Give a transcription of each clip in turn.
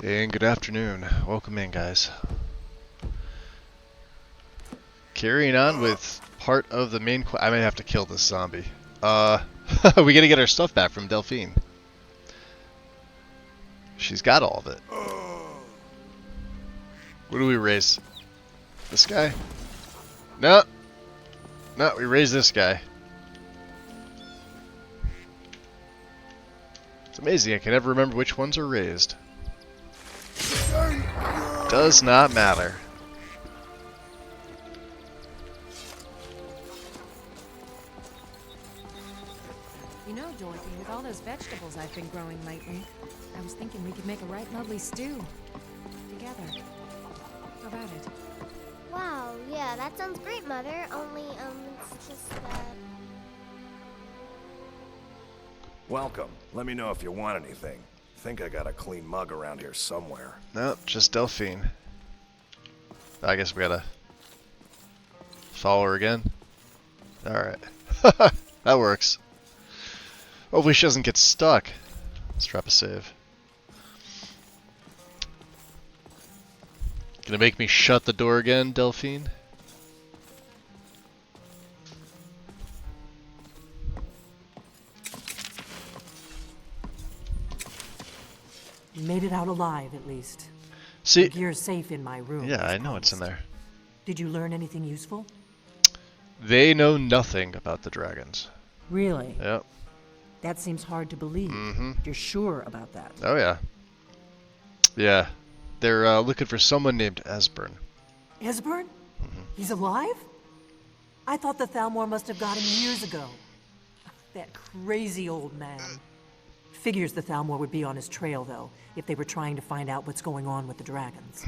And good afternoon. Welcome in, guys. Carrying on with part of the main I may have to kill this zombie. We gotta get our stuff back from Delphine. She's got all of it. What do we raise? This guy? No. No, we raise this guy. It's amazing, I can never remember which ones are raised. Does not matter. You know, Dorothy, with all those vegetables I've been growing lately, I was thinking we could make a right lovely stew. Together. How about it? Wow, yeah, that sounds great, Mother. Only, it's just that... Welcome. Let me know if you want anything. Think I got a clean mug around here somewhere. Nope, just Delphine. I guess we gotta follow her again. Alright. That works. Hopefully she doesn't get stuck. Let's drop a save. Gonna make me shut the door again, Delphine? You made it out alive, at least. See, The gear's safe in my room. yeah, as I know it's in promised. there. Did you learn anything useful? They know nothing about the dragons. Really? Yep. That seems hard to believe. Mm-hmm. You're sure about that? Oh yeah. Yeah. They're looking for someone named Esbern. Esbern? He's alive? I thought the Thalmor must have got him years ago. That crazy old man. Figures the Thalmor would be on his trail, though, if they were trying to find out what's going on with the dragons.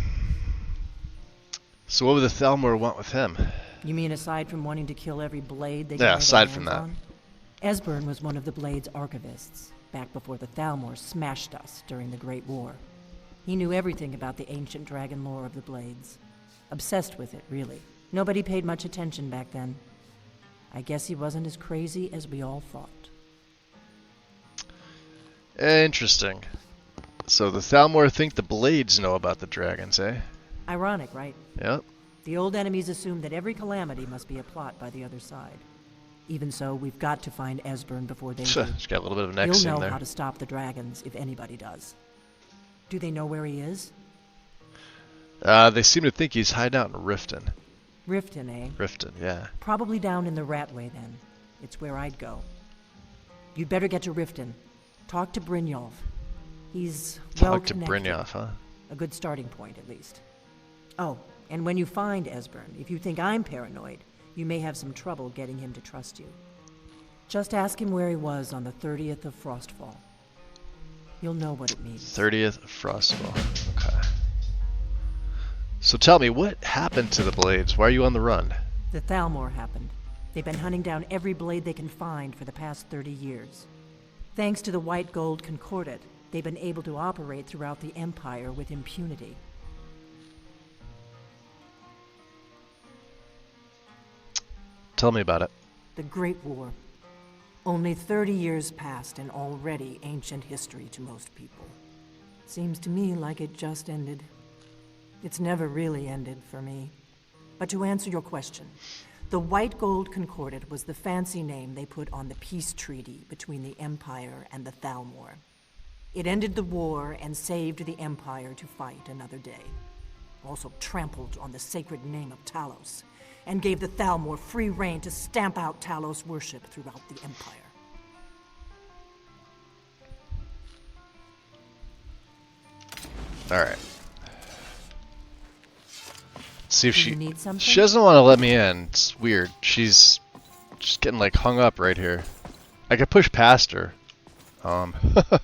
So what would the Thalmor want with him? You mean aside from wanting to kill every blade they can Yeah, lay their aside from hands that. on? Esbern was one of the Blade's archivists, back before the Thalmor smashed us during the Great War. He knew everything about the ancient dragon lore of the Blades. Obsessed with it, really. Nobody paid much attention back then. I guess he wasn't as crazy as we all thought. Interesting. So the Thalmor think the Blades know about the dragons, eh? Ironic, right? Yep. The old enemies assume that every calamity must be a plot by the other side. Even so, we've got to find Esbern before they do. She's got a little bit of an He'll X in know there. how to stop the dragons, if anybody does. Do they know where he is? They seem to think he's hiding out in Riften. Riften, eh? Riften, yeah. Probably down in the Ratway, then. It's where I'd go. You'd better get to Riften. Talk to Brynjolf. He's Talk to well-connected. Brynjolf, huh? A good starting point, at least. Oh, and when you find Esbern, if you think I'm paranoid, you may have some trouble getting him to trust you. Just ask him where he was on the 30th of Frostfall. You'll know what it means. 30th of Frostfall. Okay. So tell me, what happened to the Blades? Why are you on the run? The Thalmor happened. They've been hunting down every blade they can find for the past 30 years. Thanks to the White Gold Concordat, they've been able to operate throughout the Empire with impunity. Tell me about it. The Great War. Only 30 years passed and already ancient history to most people. Seems to me like it just ended. It's never really ended for me. But to answer your question, the White Gold Concordat was the fancy name they put on the peace treaty between the Empire and the Thalmor. It ended the war and saved the Empire to fight another day. Also trampled on the sacred name of Talos, and gave the Thalmor free rein to stamp out Talos worship throughout the Empire. Alright. See if Do she... you need something? She doesn't want to let me in. It's weird. She's just getting like hung up right here. I could push past her. Do I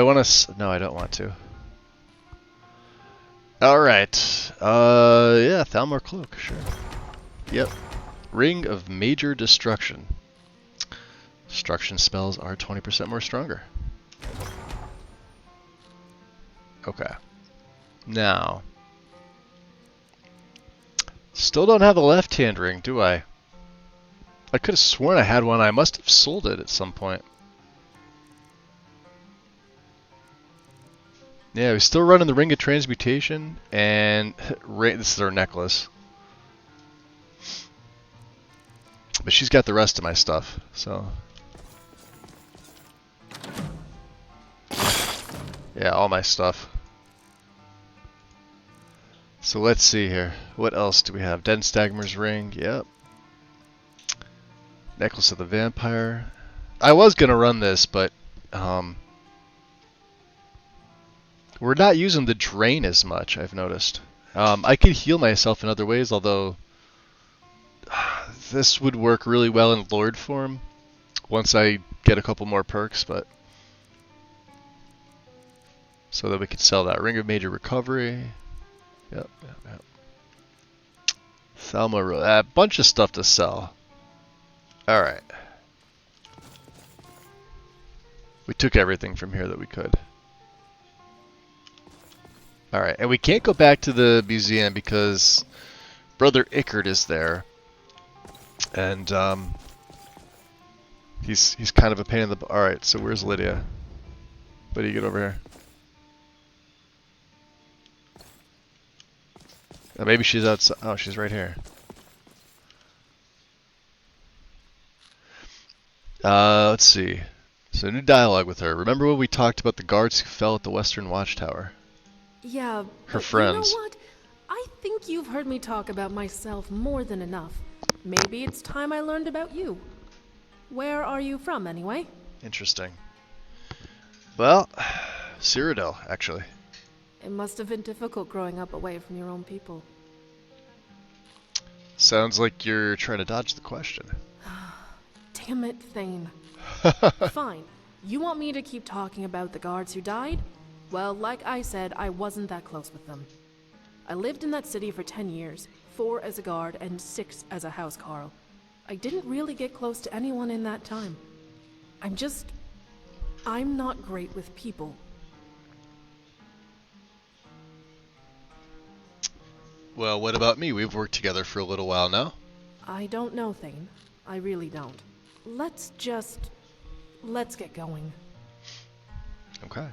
want to... No, I don't want to. Alright. Yeah, Thalmor Cloak, sure. Yep. Ring of Major Destruction. Destruction spells are 20% more stronger. Okay. Now. Still don't have a left-hand ring, do I? I could have sworn I had one. I must have sold it at some point. Yeah, we're still running the Ring of Transmutation, and this is our necklace. But she's got the rest of my stuff, so... Yeah, all my stuff. So let's see here. What else do we have? Den Stagmer's ring, yep. Necklace of the Vampire. I was gonna run this, but we're not using the drain as much, I've noticed. I could heal myself in other ways, although this would work really well in Lord form once I get a couple more perks, but so that we could sell that. Ring of Major Recovery. Yep. Thelma, a bunch of stuff to sell. Alright. We took everything from here that we could. Alright, and we can't go back to the museum because Brother Ickard is there. And, he's kind of a pain in the butt. Alright, so where's Lydia? How do you get over here? Maybe she's outside. Oh, she's right here. Let's see. So new dialogue with her. Remember when we talked about the guards who fell at the Western Watchtower? Yeah, Her but friends. You know what? I think you've heard me talk about myself more than enough. Maybe it's time I learned about you. Where are you from, anyway? Interesting. Well, Cyrodiil, actually. It must have been difficult growing up away from your own people. Sounds like you're trying to dodge the question. Damn it, Thane. Fine. You want me to keep talking about the guards who died? Well, like I said, I wasn't that close with them. I lived in that city for 10 years, 4 as a guard and 6 as a housecarl. I didn't really get close to anyone in that time. I'm not great with people. Well, what about me? We've worked together for a little while now. I don't know, Thane. I really don't. Let's get going. Okay.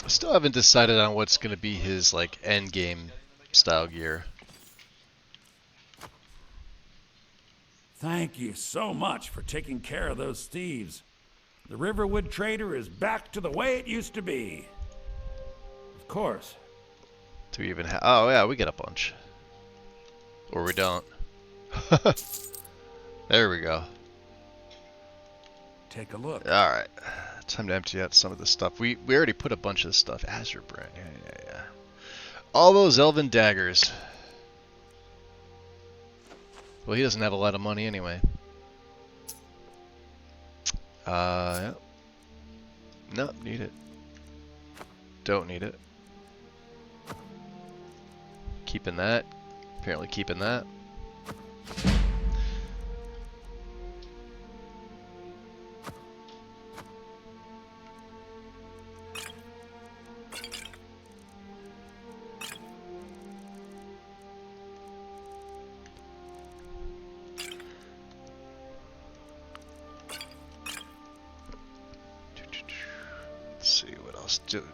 Still haven't decided on what's going to be his like end game style gear. Thank you so much for taking care of those thieves. The Riverwood Trader is back to the way it used to be. Of course. Do we even have? Oh yeah, we get a bunch. Or we don't. There we go. Take a look. All right. Time to empty out some of this stuff. We already put a bunch of this stuff. Azure Brand. Yeah. All those elven daggers. Well, he doesn't have a lot of money anyway. Yeah. Nope, need it. Don't need it. Keeping that. Apparently keeping that.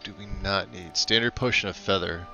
Do we not need? Standard Potion of Feather.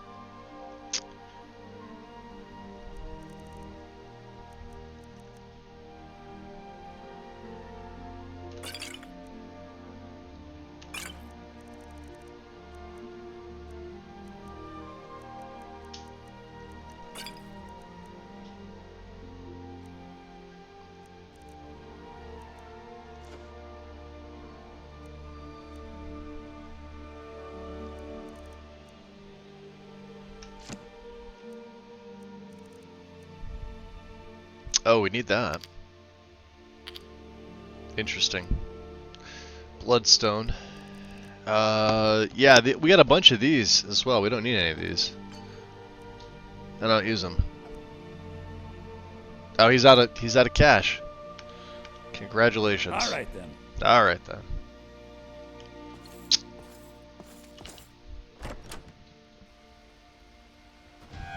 Oh, we need that. Interesting. Bloodstone. Yeah, we got a bunch of these as well. We don't need any of these. I don't use them. Oh, he's out of cash. Congratulations. All right then. Alright then.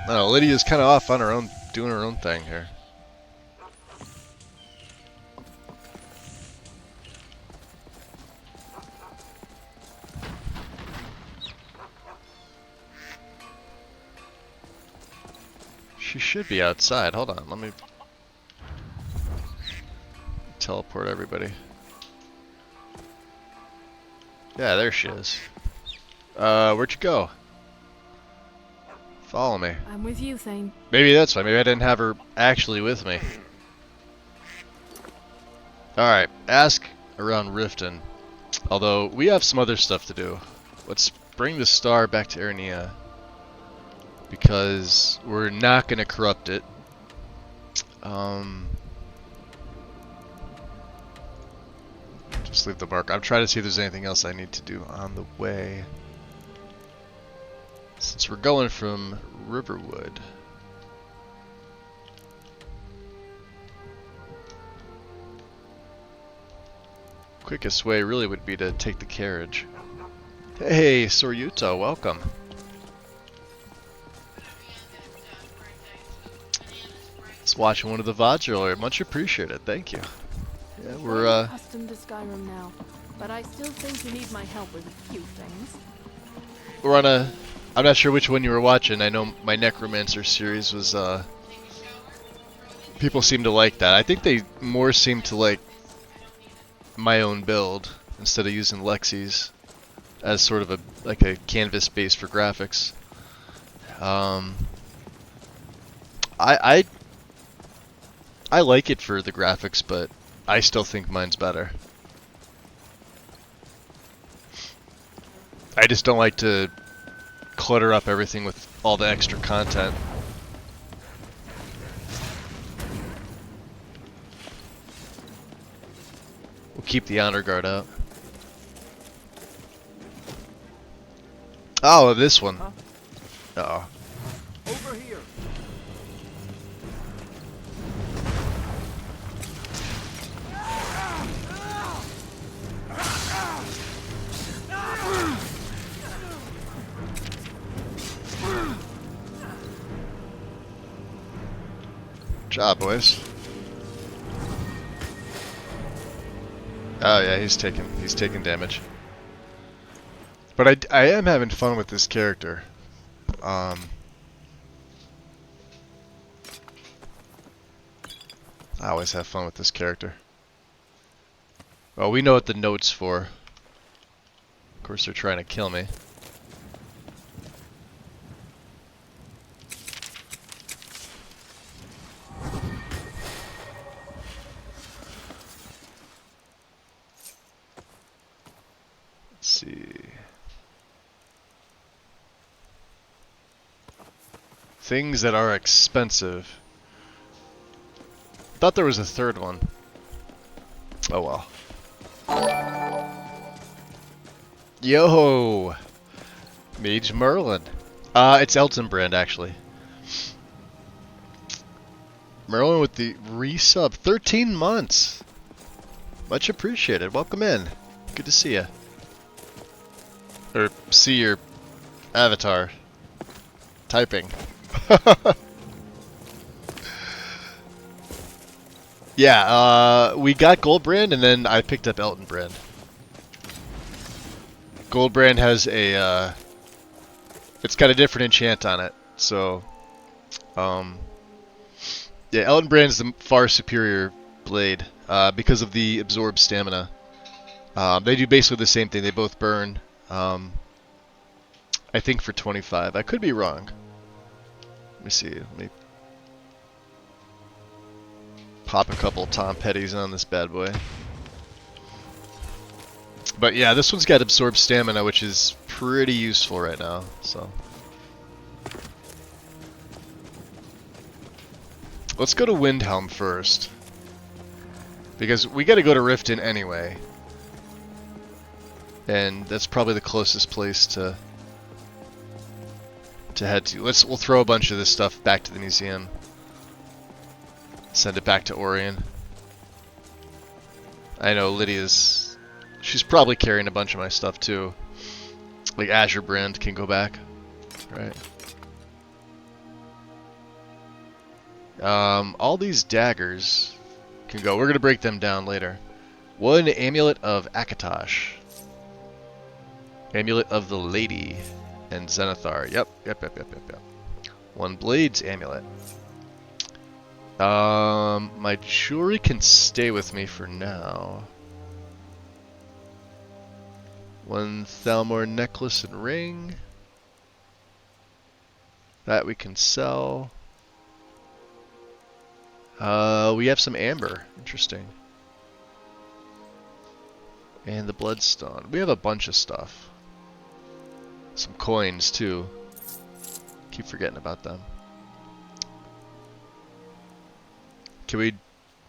No, Lydia's kind of off on her own, doing her own thing here. She should be outside. Hold on, let me teleport everybody. Yeah, there she is. Where'd you go? Follow me. I'm with you, Thane. Maybe that's why. Maybe I didn't have her actually with me. Alright, ask around Riften. Although, we have some other stuff to do. Let's bring the star back to Ernia. Because we're not going to corrupt it. Just leave the mark. I'm trying to see if there's anything else I need to do on the way. Since we're going from Riverwood. Quickest way really would be to take the carriage. Hey, Soryuta, welcome. Just watching one of the VODs earlier. Much appreciated. Thank you. Yeah, we're I'm accustomed to Skyrim now, but I still think you need my help with a few things. we're on a. I'm not sure which one you were watching. I know my Necromancer series was. People seem to like that. I think they more seem to like my own build instead of using Lexi's as sort of a canvas base for graphics. I like it for the graphics, but I still think mine's better. I just don't like to clutter up everything with all the extra content. We'll keep the honor guard out. Oh, this one. Uh-oh. Over here. Good job, boys. Oh yeah, he's taking damage. But I am having fun with this character. I always have fun with this character. Well, we know what the note's for. Of course, they're trying to kill me. Let's see. Things that are expensive. Thought there was a third one. Oh well. Yo! Mage Merlin. It's Elton Brand actually. Merlin with the resub. 13 months! Much appreciated. Welcome in. Good to see you. Or see your avatar. Typing. Yeah, we got Goldbrand and then I picked up Elton Brand. Goldbrand has a, it's got a different enchant on it, so, yeah, Elton Brand's the far superior blade, because of the absorbed stamina. They do basically the same thing, they both burn, I think for 25, I could be wrong. Let me see, let me pop a couple Tom Petties on this bad boy. But yeah, this one's got absorbed stamina, which is pretty useful right now, so. Let's go to Windhelm first. Because we gotta go to Riften anyway. And that's probably the closest place to head to. We'll throw a bunch of this stuff back to the museum. Send it back to Orion. I know Lydia's... She's probably carrying a bunch of my stuff too. Like Azure Brand can go back. Right. All these daggers can go. We're going to break them down later. One Amulet of Akatosh. Amulet of the Lady. And Zenithar. Yep. One Blades Amulet. My jewelry can stay with me for now. One Thalmor necklace and ring. That we can sell. We have some amber. Interesting. And the bloodstone. We have a bunch of stuff. Some coins too. Keep forgetting about them. Can we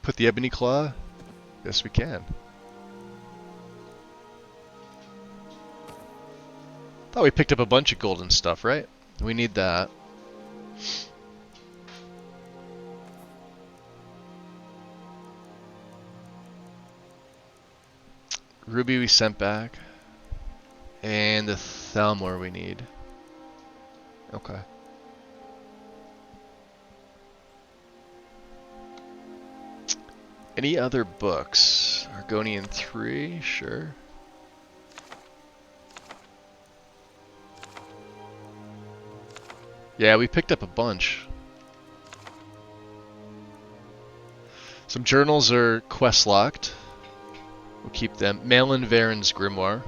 put the ebony claw? Yes, we can. Thought we picked up a bunch of golden stuff, right? We need that. Ruby we sent back. And the Thalmor we need. Okay. Any other books? Argonian 3, sure. Yeah, we picked up a bunch. Some journals are quest locked. We'll keep them. Malin Varen's Grimoire,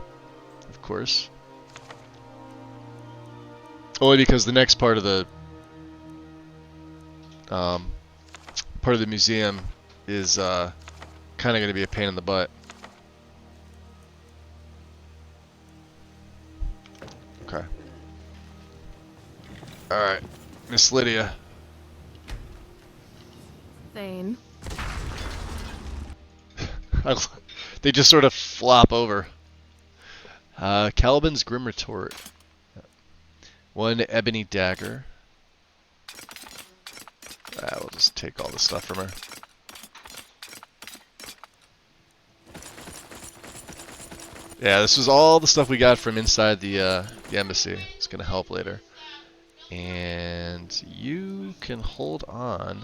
of course. Only because the next part of the museum is kind of going to be a pain in the butt. Okay. All right, Miss Lydia. Thane. They just sort of flop over. Caliban's Grim Retort. One ebony dagger. We'll just take all the stuff from her. Yeah, this was all the stuff we got from inside the embassy. It's gonna help later. And you can hold on.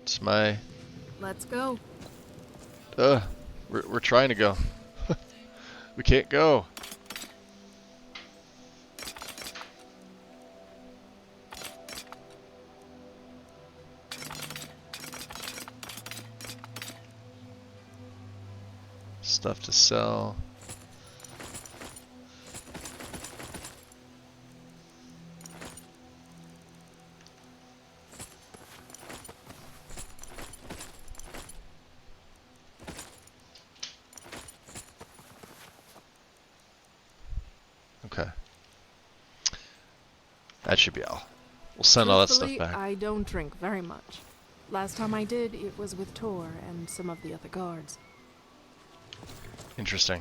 It's my... Let's go. We're trying to go. We can't go. Stuff to sell. Okay. That should be all. We'll send all that stuff Truthfully, back. I don't drink very much. Last time I did, it was with Tor and some of the other guards. Interesting.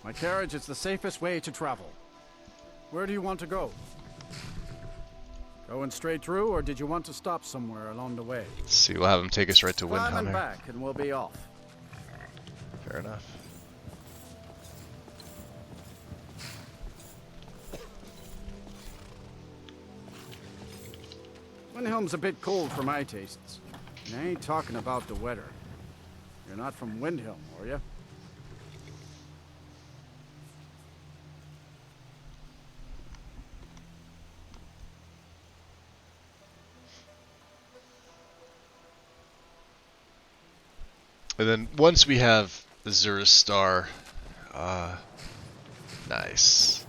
My carriage is the safest way to travel. Where do you want to go? Going straight through, or did you want to stop somewhere along the way? Let's see, we'll have him take us right to Climb and Windhunter. back, and we'll be off. Fair enough. Windhelm's a bit cold for my tastes. And I ain't talking about the weather. You're not from Windhelm, are you? And then once we have the Zura Star, nice.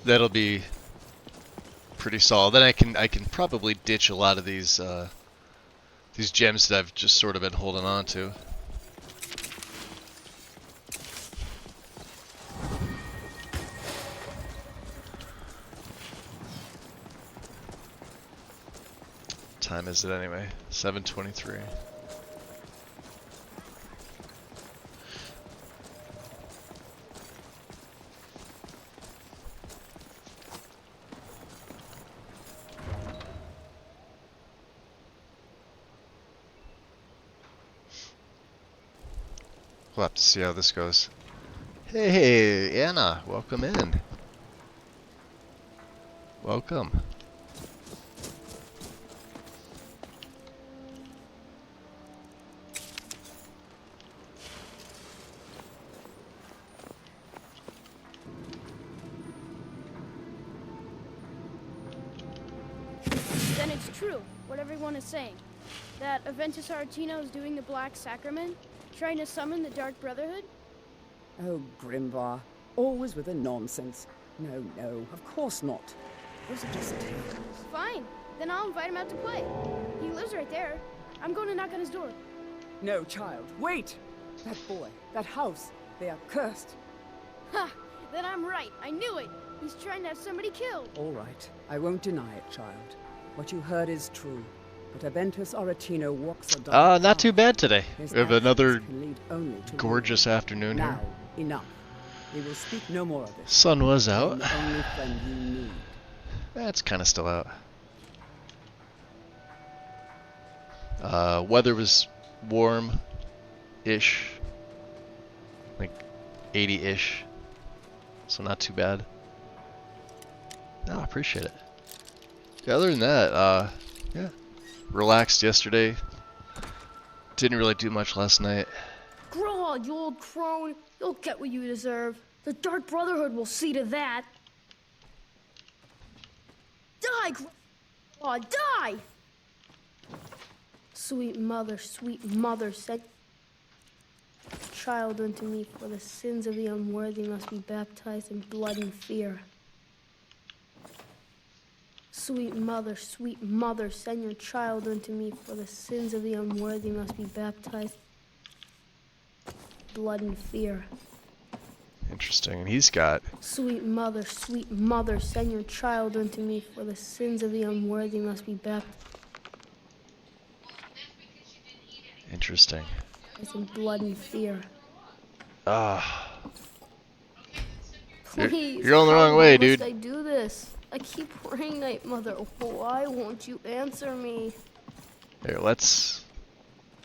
That'll be pretty solid. Then I can probably ditch a lot of these gems that I've just sort of been holding on to. What time is it anyway? 7:23. we'll have to see how this goes. Hey, Anna, welcome in. Welcome. Then it's true, what everyone is saying. That Aventus Aretino is doing the Black Sacrament, trying to summon the Dark Brotherhood? Oh, Grimvar. Always with the nonsense. No, no, of course not. Those are just tales. Fine, then I'll invite him out to play. He lives right there. I'm going to knock on his door. No, child, wait! That boy, that house, they are cursed. Ha! Then I'm right. I knew it. He's trying to have somebody killed. All right, I won't deny it, child. What you heard is true. But Aventus Aretino walks a dark Not too path. bad today. His We have actions another can lead only to gorgeous ruin. afternoon here. Now, enough. We will speak no more of this. Sun was I am out. the only friend you need. It's kind of still out. Weather was warm-ish, like 80-ish, so not too bad. No, I appreciate it. Yeah, other than that, yeah, relaxed yesterday. Didn't really do much last night. Grow on, you old crone. You'll get what you deserve. The Dark Brotherhood will see to that. Die, Aw, die! Sweet mother, sent child unto me, for the sins of the unworthy must be baptized in blood and fear. Sweet mother, send your child unto me, for the sins of the unworthy must be baptized in blood and fear. Interesting, and he's got Sweet mother, send your child unto me, for the sins of the unworthy must be baptized interesting. in blood and fear. Ah, Please, you're going the wrong way, how dude. must I do this? I keep praying, Night Mother. Why won't you answer me? here, let's.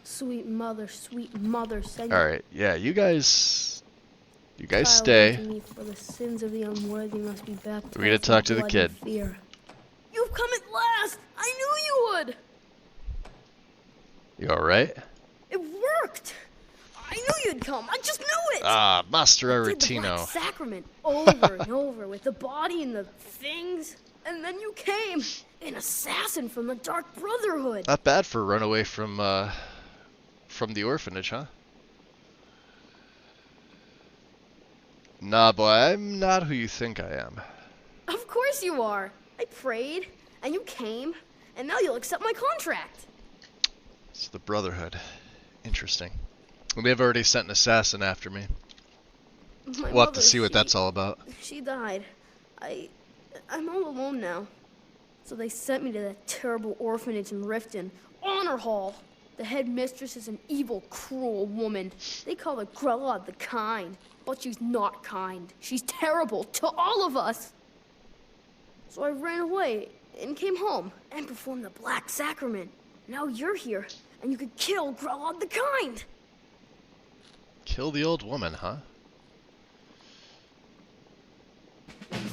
Sweet mother, send All right, yeah, you guys child stay. unto me, for the sins of the unworthy must be baptized We're gonna in talk to the blood kid. and fear. You've come at last! I knew you would! You all right? It worked! I knew you'd come. I just knew it! Ah, Master Did the Black Aretino. Sacrament over and over with the body and the things, and then you came, an assassin from the Dark Brotherhood. Not bad for a runaway from the orphanage, huh? Nah, boy, I'm not who you think I am. Of course you are. I prayed, and you came, and now you'll accept my contract. It's the Brotherhood. Interesting. We have already sent an assassin after me. My We'll have to mother, see what that's all about. She died. I'm all alone now. So they sent me to that terrible orphanage in Riften, Honor Hall. The headmistress is an evil, cruel woman. They call her Grella the Kind, but she's not kind. She's terrible to all of us. So I ran away and came home and performed the Black Sacrament. Now you're here, and you could kill Grella the Kind. Kill the old woman, huh?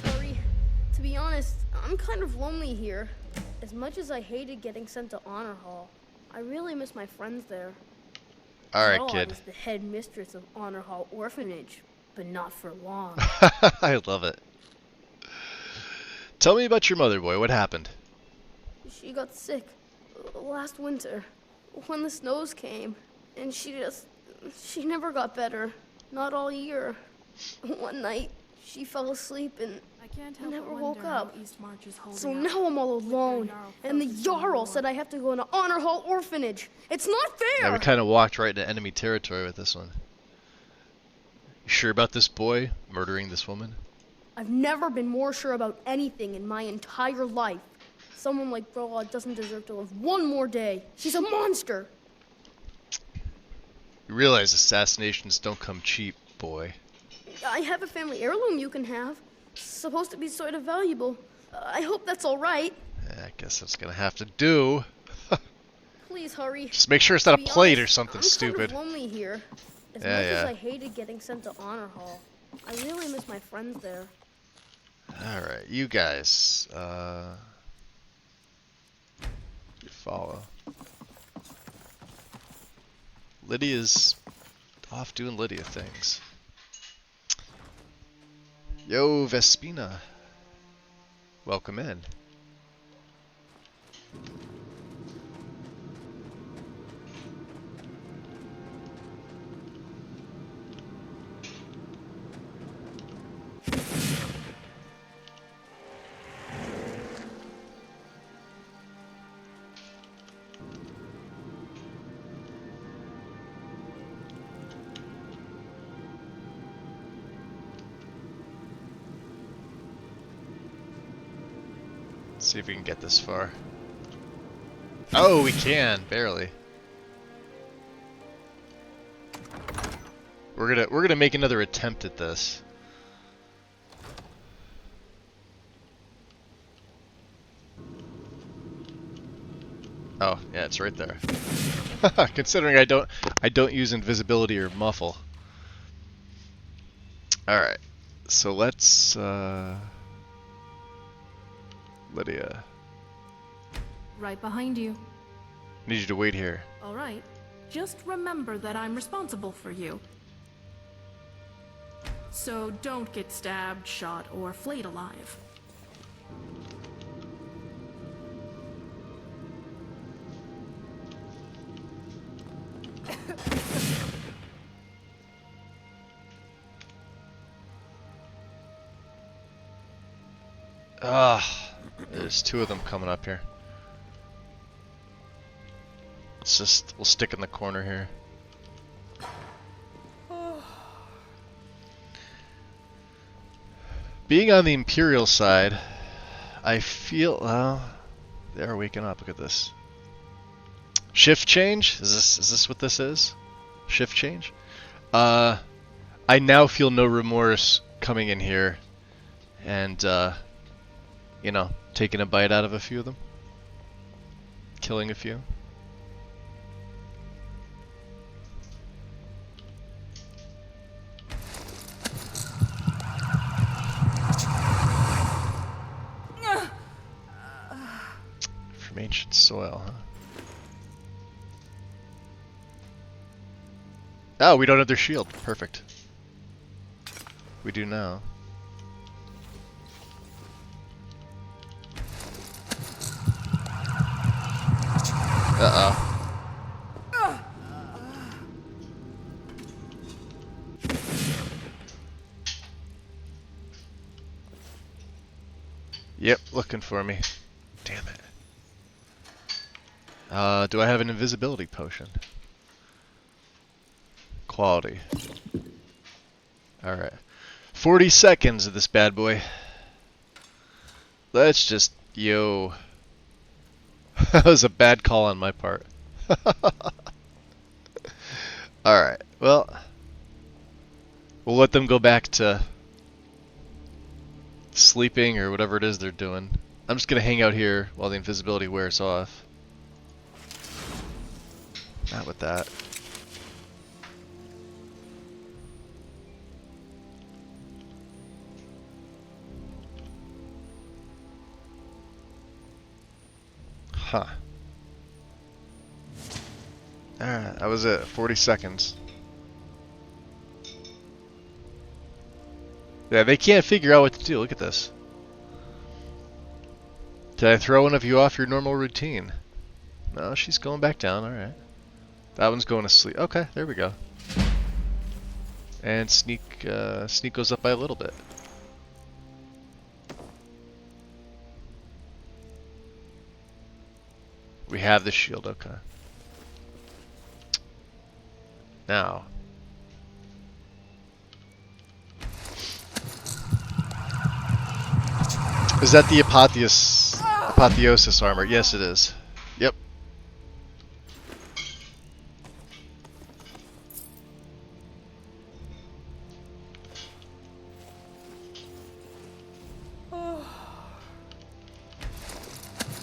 Sorry. To be honest, I'm kind of lonely here. As much as I hated getting sent to Honor Hall, I really miss my friends there. Alright, Grella kid. is the headmistress of Honor Hall Orphanage, but not for long. I love it. Tell me about your mother, boy. What happened? She got sick last winter when the snows came, and she never got better. Not all year. One night, she fell asleep and I can't help never but woke wonder how up. Eastmarch is holding So up. now I'm all alone, Jarl and the focused on Jarl war. said I have to go into Honor Hall Orphanage. It's not fair! Yeah, we kind of walked right into enemy territory with this one. You sure about this boy murdering this woman? I've never been more sure about anything in my entire life. Someone like Grella doesn't deserve to live one more day. She's a monster! You realize assassinations don't come cheap, boy. I have a family heirloom you can have. Supposed to be sort of valuable. I hope that's all right. I guess that's gonna have to do. Please hurry. Just make sure it's not a To be plate or honest, something I'm stupid. kind of lonely here. As Yeah, much as yeah. I hated getting sent to Honor Hall, I really miss my friends there. Alright, you guys. You follow. Lydia's off doing Lydia things. Yo, Vespina. Welcome in. See if we can get this far. Oh, we can, barely. We're gonna make another attempt at this. Oh, yeah, it's right there. Considering I don't use invisibility or muffle. All right. So let's Lydia. Right behind you. Need you to wait here. All right. Just remember that I'm responsible for you. So don't get stabbed, shot, or flayed alive. Ah, there's two of them coming up here. We'll stick in the corner here. Being on the Imperial side, I feel, well, they're waking up. Look at this. Shift change? Is this what this is? Shift change? I now feel no remorse coming in here and, you know, taking a bite out of a few of them. Killing a few. From ancient soil, huh? Oh, we don't have their shield. Perfect. We do now. Uh-oh. Yep, looking for me. Damn it. Do I have an invisibility potion? Quality. Alright. 40 seconds of this bad boy. Let's just... Yo. That was a bad call on my part. Alright, well... We'll let them go back to... sleeping or whatever it is they're doing. I'm just gonna hang out here while the invisibility wears off. Not with that. Huh. Alright, that was it. 40 seconds. Yeah, they can't figure out what to do. Look at this. Did I throw one of you off your normal routine? No, she's going back down. Alright. That one's going to sleep. Okay, there we go. And sneak goes up by a little bit. We have the shield, okay. Now. Is that the apotheosis armor? Yes, it is. Yep.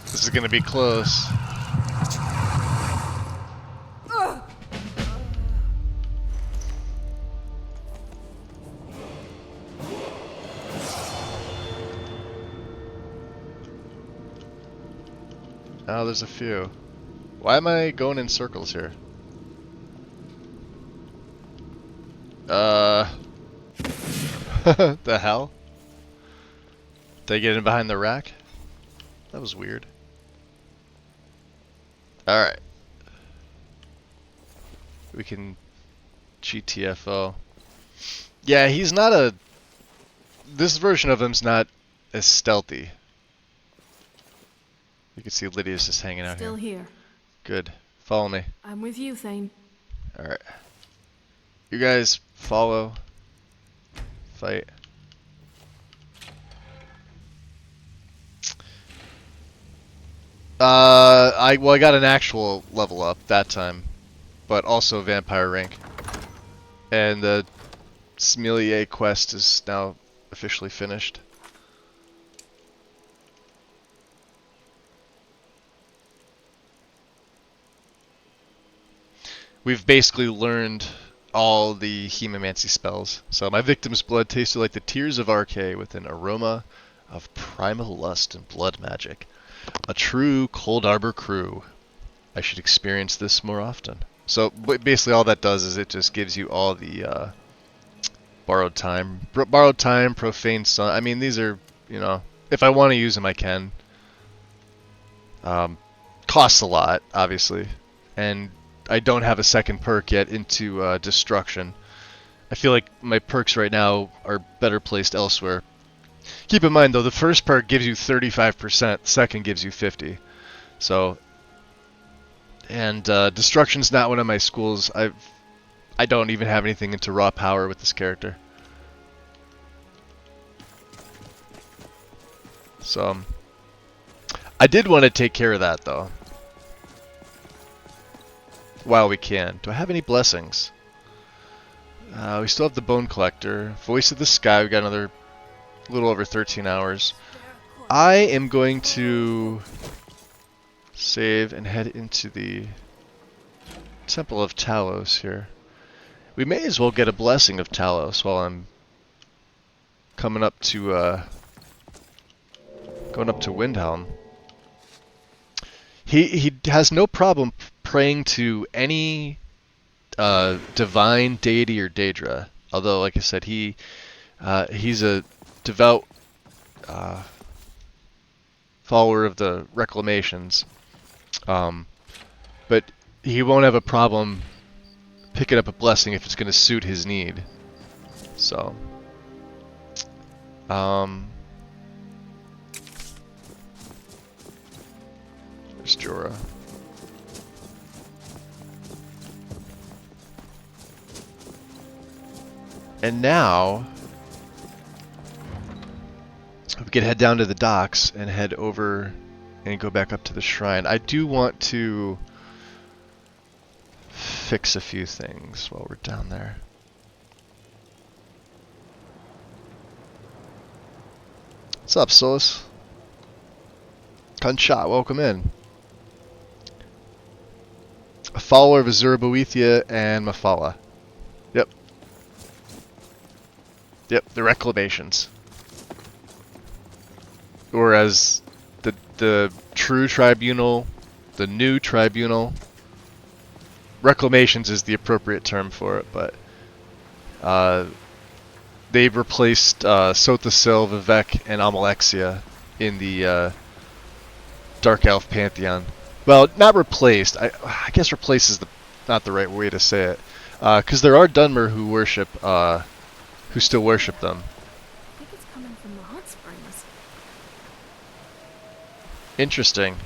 This is gonna be close. Oh, there's a few. Why am I going in circles here? The hell? Did I get in behind the rack? That was weird. Alright. We can GTFO. Yeah, he's not a... This version of him's not as stealthy. You can see Lydia's just hanging out Still here. here. Good. Follow me. I'm with you, Thane. Alright. You guys follow. Fight. I got an actual level up that time, but also vampire rank. And the Sommelier quest is now officially finished. We've basically learned all the hemomancy spells. So my victim's blood tasted like the tears of RK with an aroma of primal lust and blood magic. A true Cold Arbor crew. I should experience this more often. So basically all that does is it just gives you all the borrowed time. Borrowed time, profane sun. I mean, these are, you know, if I want to use them, I can. Costs a lot, obviously. And I don't have a second perk yet into destruction. I feel like my perks right now are better placed elsewhere. Keep in mind though, the first perk gives you 35%, the second gives you 50%. So, and destruction's not one of my schools. I don't even have anything into raw power with this character. So, I did want to take care of that though. While we can. Do I have any blessings? We still have the Bone Collector. Voice of the Sky, we got another little over 13 hours. I am going to save and head into the Temple of Talos here. We may as well get a blessing of Talos while I'm coming up to going up to Windhelm. He has no problem praying to any divine deity or Daedra. Although, like I said, he's a devout follower of the reclamations. But he won't have a problem picking up a blessing if it's going to suit his need. So, there's Jorah. And now, we can head down to the docks and head over and go back up to the shrine. I do want to fix a few things while we're down there. What's up, Solus? Gunshot, welcome in. A follower of Azura Boethia and Mafala. Yep. Yep, the reclamations. Or as the true tribunal, the new tribunal. Reclamations is the appropriate term for it, but they've replaced Sothasil, Vivek, and Amalexia in the Dark Elf Pantheon. Well, not replaced. I guess replace is not the right way to say it, because there are Dunmer who worship, who still worship them. I think it's coming from the hot springs. Interesting.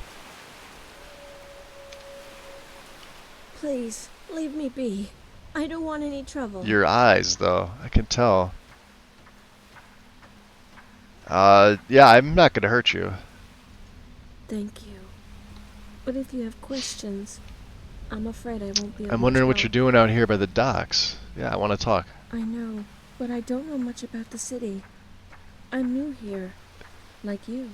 Please, leave me be. I don't want any trouble. Your eyes, though, I can tell. Yeah, I'm not gonna hurt you. Thank you. But if you have questions, I'm afraid I won't be able to I'm wondering what help. you're doing out here by the docks. Yeah, I want to talk. I know, but I don't know much about the city. I'm new here, like you.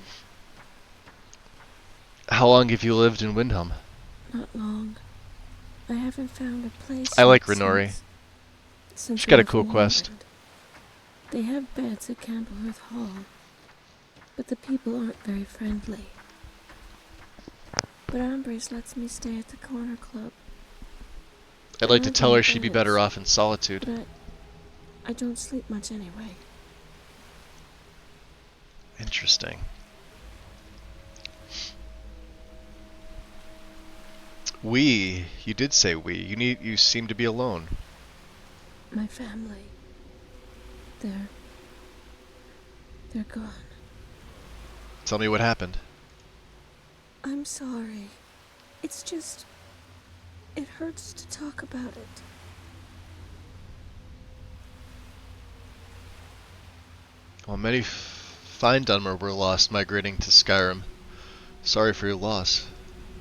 How long have you lived in Windhelm? Not long. I haven't found a place. I like yet Renori. since She's got a leaving cool quest. England. They have beds at Candleworth Hall, but the people aren't very friendly. but Ambrose lets me stay at the corner club. I'd like to I tell her like she'd be beds, better off in solitude. But I don't sleep much anyway. Interesting. We, you did say we. You seem to be alone. My family, they're gone. Tell me what happened. I'm sorry. It's just, it hurts to talk about it. Well, many fine Dunmer were lost migrating to Skyrim. Sorry for your loss.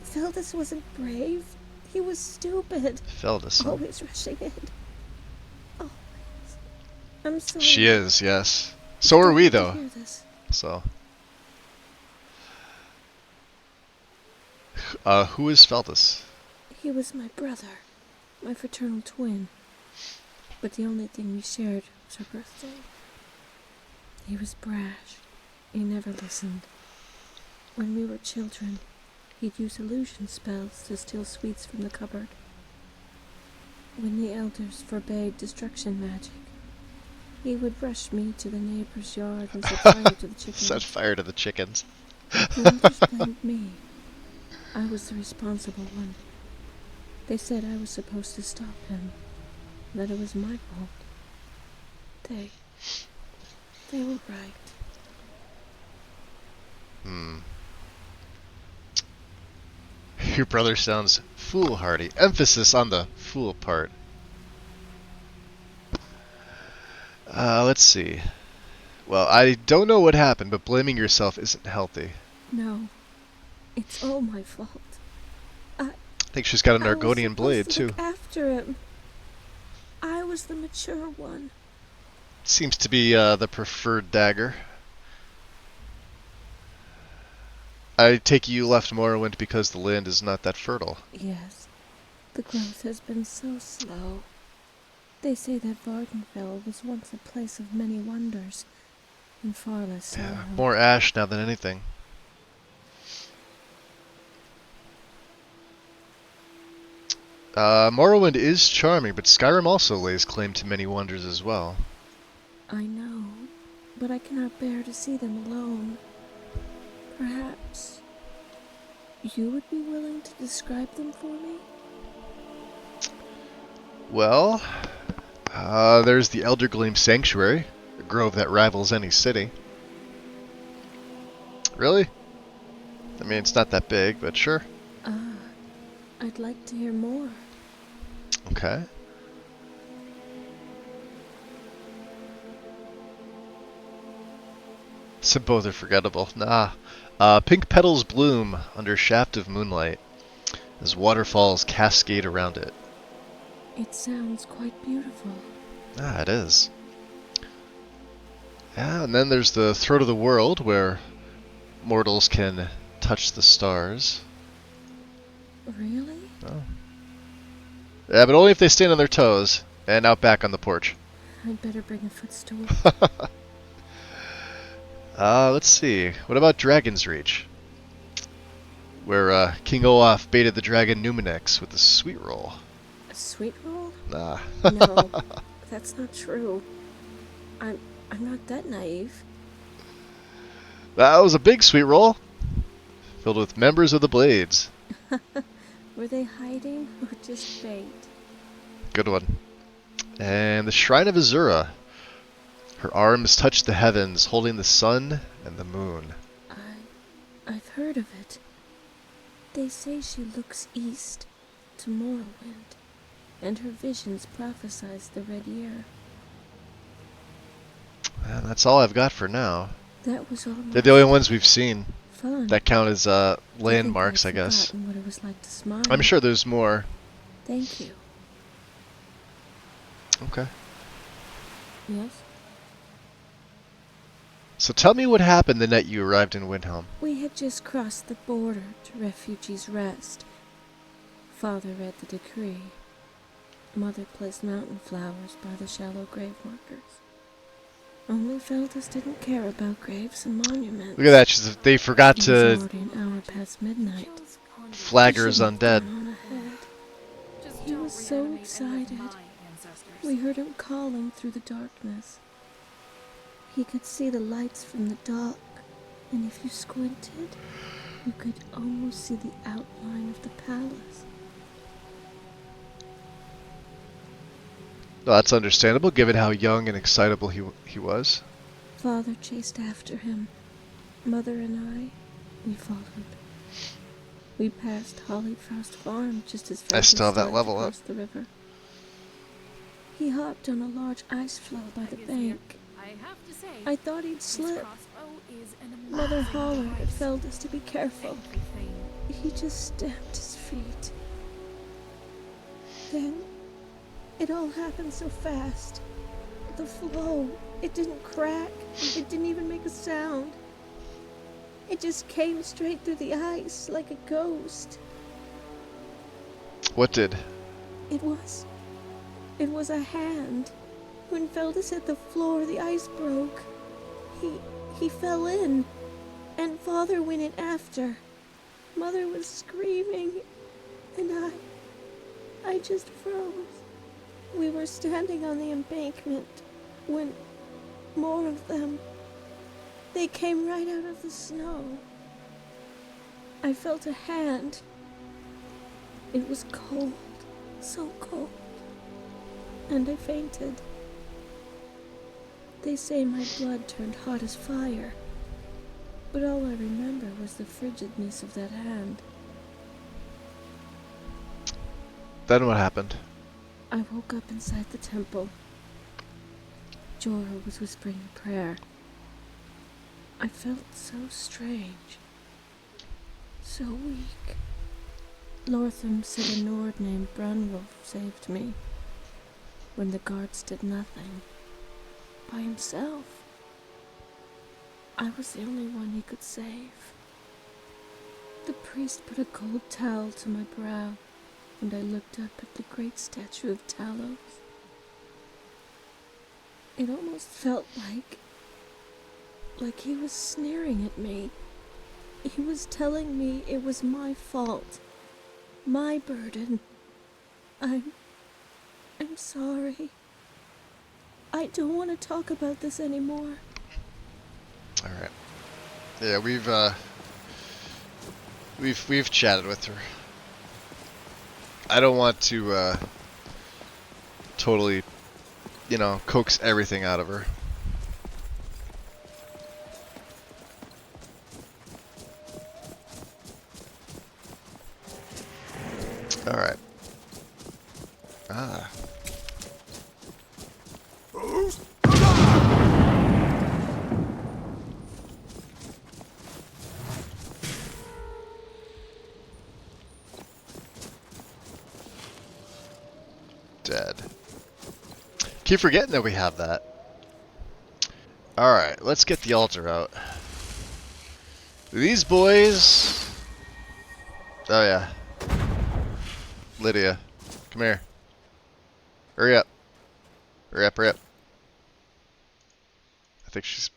Feldus wasn't brave. He was stupid. Feldus, huh? Always rushing in. Always. I'm sorry. She is, yes. So are we, Don't though. hear this. So. Who is Feldus? He was my brother, my fraternal twin. But the only thing we shared was our birthday. He was brash. He never listened. When we were children, he'd use illusion spells to steal sweets from the cupboard. When the elders forbade destruction magic, he would rush me to the neighbor's yard and set fire to the chickens. Set fire to the chickens. The elders blamed me. I was the responsible one. They said I was supposed to stop him, that it was my fault. They were right. Your brother sounds foolhardy. Emphasis on the fool part. Let's see. Well, I don't know what happened, but blaming yourself isn't healthy. No, it's all my fault. I think she's got an I was Argonian blade, supposed to too. look after him. I was the mature one. Seems to be the preferred dagger. I take it you left Morrowind because the land is not that fertile. Yes, the growth has been so slow. They say that Vardenfell was once a place of many wonders, and far less sorrow. Yeah, more ash now than anything. Morrowind is charming, but Skyrim also lays claim to many wonders as well. I know, but I cannot bear to see them alone. Perhaps you would be willing to describe them for me? Well, there's the Eldergleam Sanctuary, a grove that rivals any city. Really? I mean, it's not that big, but sure. I'd like to hear more. Okay. So both are forgettable. Nah. Pink petals bloom under shaft of moonlight as waterfalls cascade around it. It sounds quite beautiful. Ah, it is. Yeah, and then there's the throat of the world where mortals can touch the stars. Really? Oh. Yeah, but only if they stand on their toes and out back on the porch. I'd better bring a footstool. Let's see. What about Dragon's Reach? Where King Olaf baited the dragon Numinex with a sweet roll. A sweet roll? Nah. No, that's not true. I'm not that naive. That was a big sweet roll. Filled with members of the Blades. Were they hiding or just bait? Good one. And the Shrine of Azura. Her arms touch the heavens, holding the sun and the moon. I've heard of it. They say she looks east to Morrowind, and her visions prophesize the Red Year. And that's all I've got for now. That was all. They're the only ones we've seen. Fun. That count as landmarks, I guess. What it was like to smile. I'm sure there's more. Thank you. Okay. Yes? So tell me what happened the night you arrived in Windhelm. We had just crossed the border to Refugees' Rest. Father read the decree. Mother placed mountain flowers by the shallow grave markers. Only Feldus didn't care about graves and monuments. Look at that. They forgot It was to already an hour past midnight. flag He her as shouldn't undead. have gone on ahead. He was so excited. We heard him calling through the darkness. He could see the lights from the dock, and if you squinted, you could almost see the outline of the palace. No, that's understandable, given how young and excitable he was. Father chased after him. Mother and we followed. We passed Hollyfrost Farm just as I still have that started level to up. cross the river. He hopped on a large ice floe by the bank. I thought he'd slip. Mother hollered at Feldus to be careful. He just stamped his feet. Then, it all happened so fast. The floe, it didn't crack. It didn't even make a sound. It just came straight through the ice like a ghost. What did? It was a hand. When Feldus hit the floor, the ice broke. He fell in, and Father went in after. Mother was screaming, and I just froze. We were standing on the embankment when more of them, they came right out of the snow. I felt a hand. It was cold, so cold, and I fainted. They say my blood turned hot as fire, but all I remember was the frigidness of that hand. Then what happened? I woke up inside the temple. Jorah was whispering a prayer. I felt so strange, so weak. Lortham said a Nord named Brunwolf saved me when the guards did nothing. By himself. I was the only one he could save. The priest put a gold towel to my brow, and I looked up at the great statue of Talos. It almost felt like he was sneering at me. He was telling me it was my fault, my burden. I'm sorry. I don't want to talk about this anymore. Alright. Yeah, we've chatted with her. I don't want to totally, coax everything out of her. Alright. Ah. Dead. Keep forgetting that we have that. Alright, let's get the altar out. These boys... Oh yeah. Lydia. Come here. Hurry up. Hurry up, hurry up. I think she's...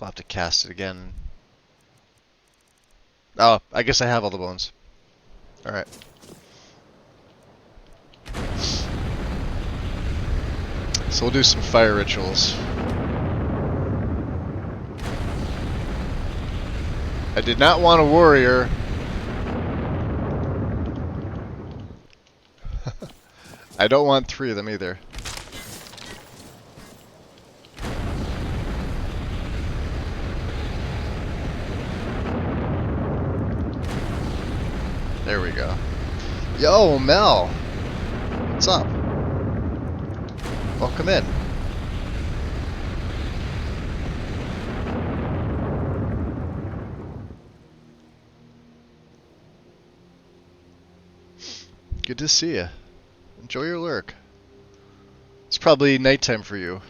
I'll have to cast it again. Oh, I guess I have all the bones. Alright. So we'll do some fire rituals. I did not want a warrior. I don't want 3 of them either. There we go. Yo, Mel! What's up? Welcome in. Good to see you. Enjoy your lurk. It's probably nighttime for you.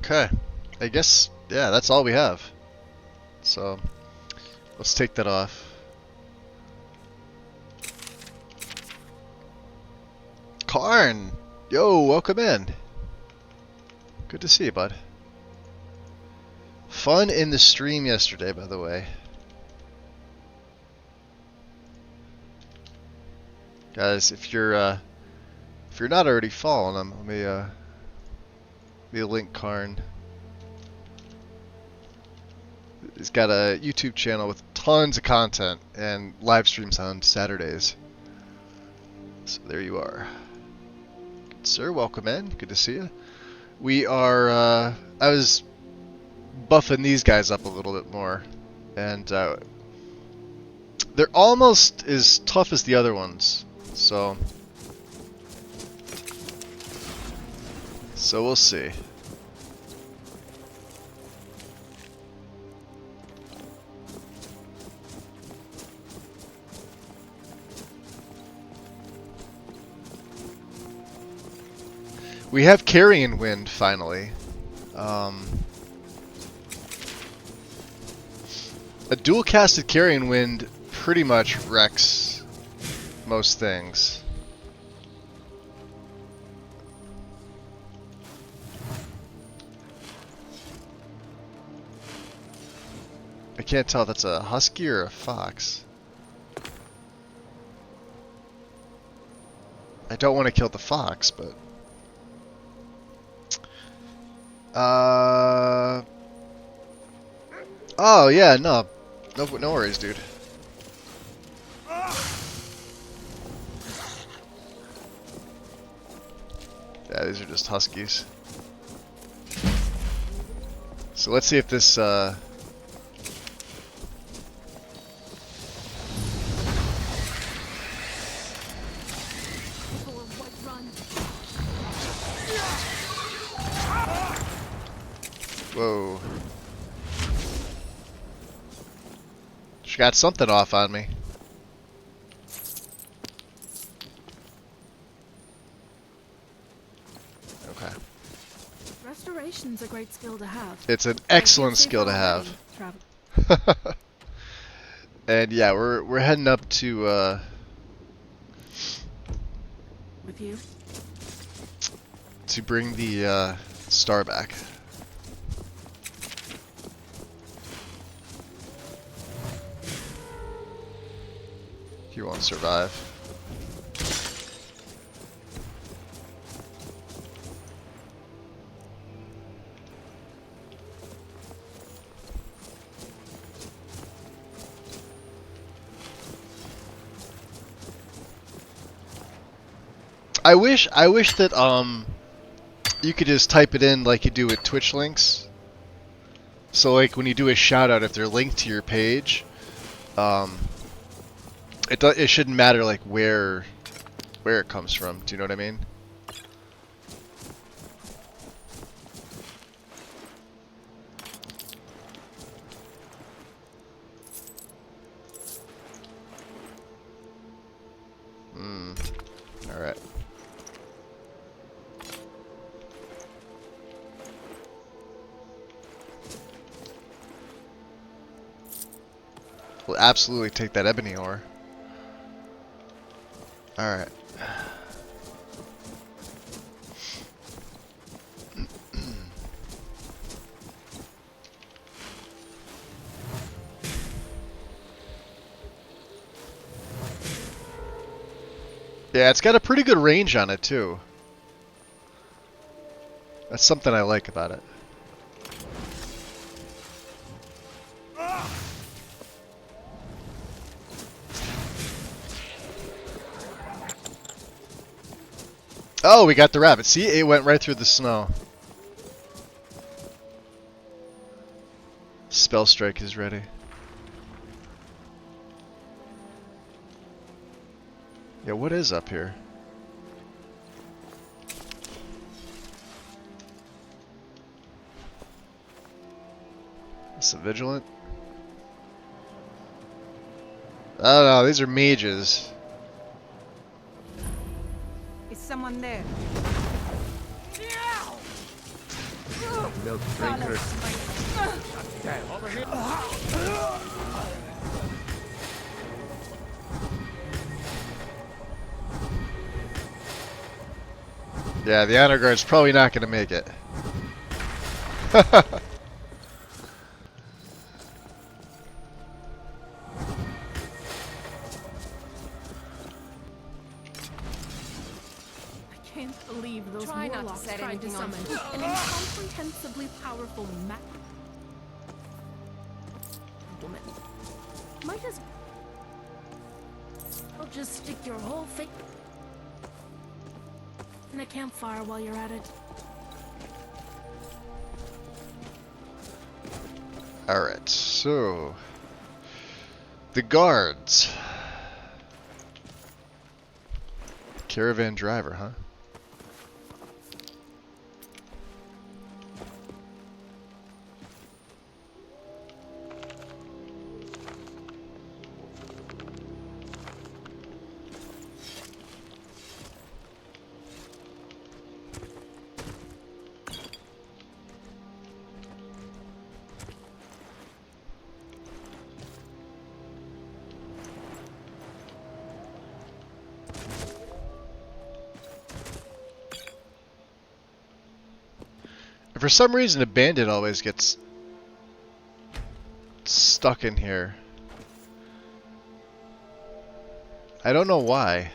Okay. I guess, yeah, that's all we have. So, let's take that off. Karn! Yo, welcome in. Good to see you, bud. Fun in the stream yesterday, by the way. Guys, if you're not already following him, let me link Karn. He's got a YouTube channel with tons of content and live streams on Saturdays. So there you are. Good sir, welcome in. Good to see you. We are, I was buffing these guys up a little bit more. And they're almost as tough as the other ones. So we'll see. We have Carrion Wind finally. A dual casted Carrion Wind pretty much wrecks most things. I can't tell if that's a husky or a fox. I don't want to kill the fox, but oh yeah, no worries, dude. Yeah, these are just huskies. So let's see if this whoa. She got something off on me. Okay. Restoration's a great skill to have. It's an excellent skill to have. And yeah, we're heading up to With you? to bring the star back. If you want to survive. I wish that you could just type it in like you do with Twitch links. So like when you do a shout out, if they're linked to your page, it shouldn't matter like where it comes from. Do you know what I mean? All right. We'll absolutely take that ebony ore. Alright. Yeah, it's got a pretty good range on it too. That's something I like about it. Oh, we got the rabbit. See, it went right through the snow. Spell strike is ready. Yeah, what is up here? It's a vigilant? Oh no, these are mages. Is someone there? milk drinkers. Yeah, the honor guard's probably not going to make it. I can't believe those Try not to warlocks set tried to anything on summon foot. an incomprehensibly powerful woman. Might as well just stick your whole face in a campfire while you're at it. Alright, so... the guards. Caravan driver, huh? For some reason, a bandit always gets stuck in here. I don't know why.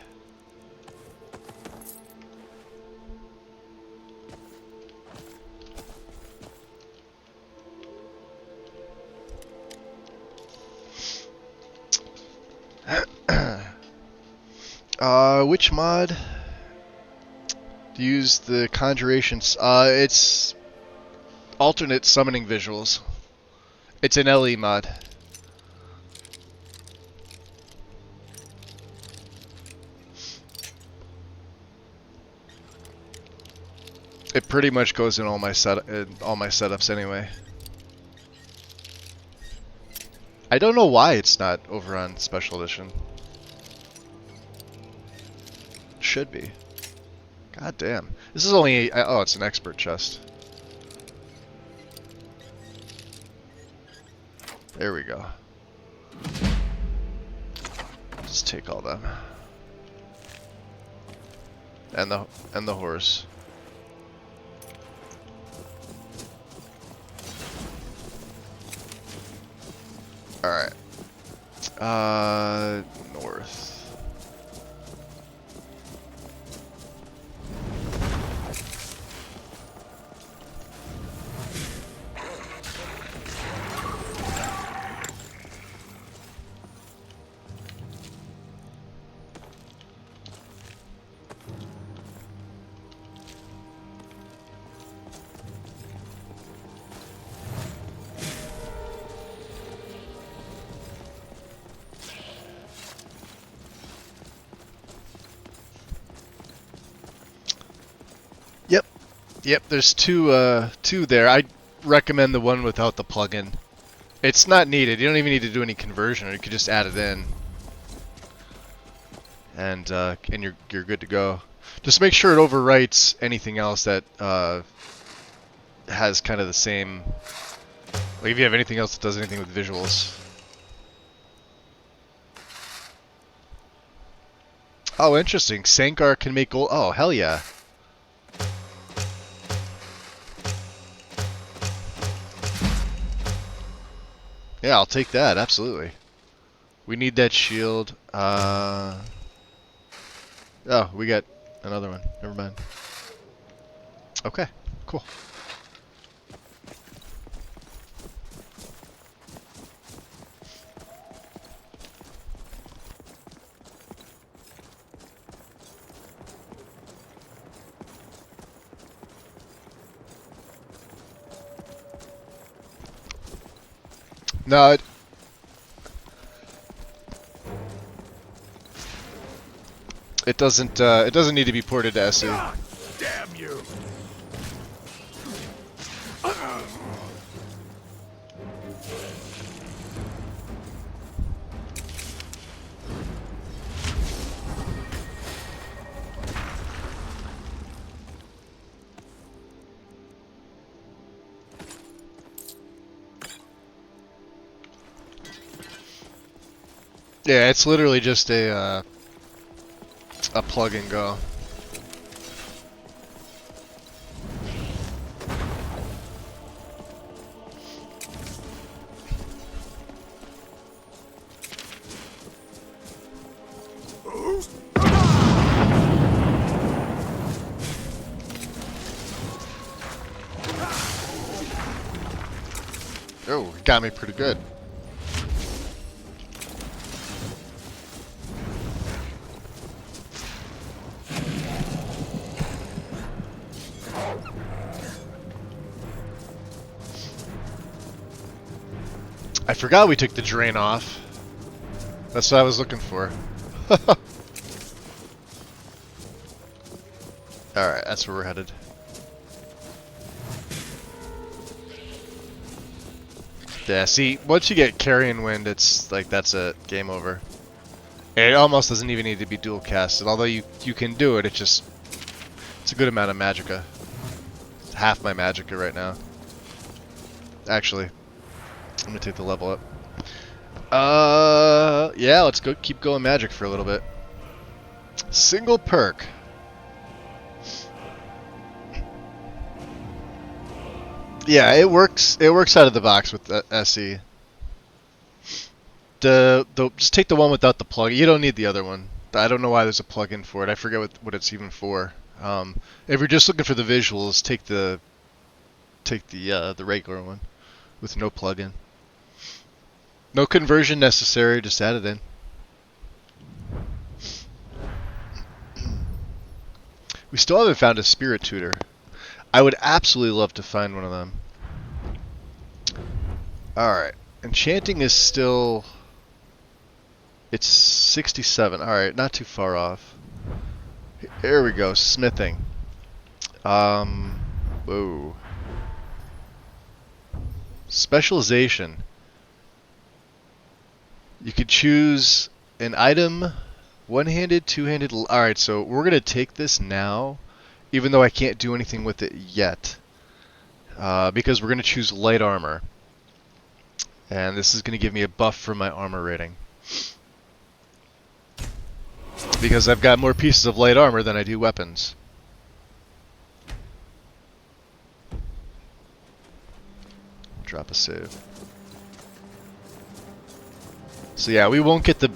Which mod? Use the conjurations. It's alternate summoning visuals. It's an LE mod. It pretty much goes in all my setups anyway. I don't know why it's not over on Special Edition. Should be. God damn. This is only... oh, it's an expert chest. There we go. Just take all them. And the horse. Alright. North. Yep, there's two there. I recommend the one without the plugin. It's not needed. You don't even need to do any conversion, or you could just add it in, and you're good to go. Just make sure it overwrites anything else that has kind of the same. Like if you have anything else that does anything with visuals. Oh, interesting. Sankar can make gold. Oh, hell yeah. Yeah, I'll take that, absolutely. We need that shield. Oh, we got another one. Never mind. Okay, cool. No, it doesn't. It doesn't need to be ported to SE. God damn you! Yeah, it's literally just a plug and go. Oh, it got me pretty good. I forgot we took the drain off. That's what I was looking for. Alright, that's where we're headed. Yeah, see, once you get carrion wind, it's like, that's it. Game over. It almost doesn't even need to be dual casted. Although you can do it, it's a good amount of magicka. It's half my magicka right now. Actually, I'm gonna take the level up. Yeah, let's go. Keep going magic for a little bit. Single perk. Yeah, it works. It works out of the box with the SE. Just take the one without the plug. You don't need the other one. I don't know why there's a plug-in for it. I forget what it's even for. If you're just looking for the visuals, take the regular one with no plug-in. No conversion necessary. Just add it in. We still haven't found a spirit tutor. I would absolutely love to find one of them. Alright. Enchanting is still... It's 67. Alright, not too far off. Here we go. Smithing. Whoa. Specialization. You could choose an item, one-handed, two-handed... Alright, so we're going to take this now, even though I can't do anything with it yet. Because we're going to choose light armor. And this is going to give me a buff for my armor rating. Because I've got more pieces of light armor than I do weapons. Drop a save. So yeah, we won't get the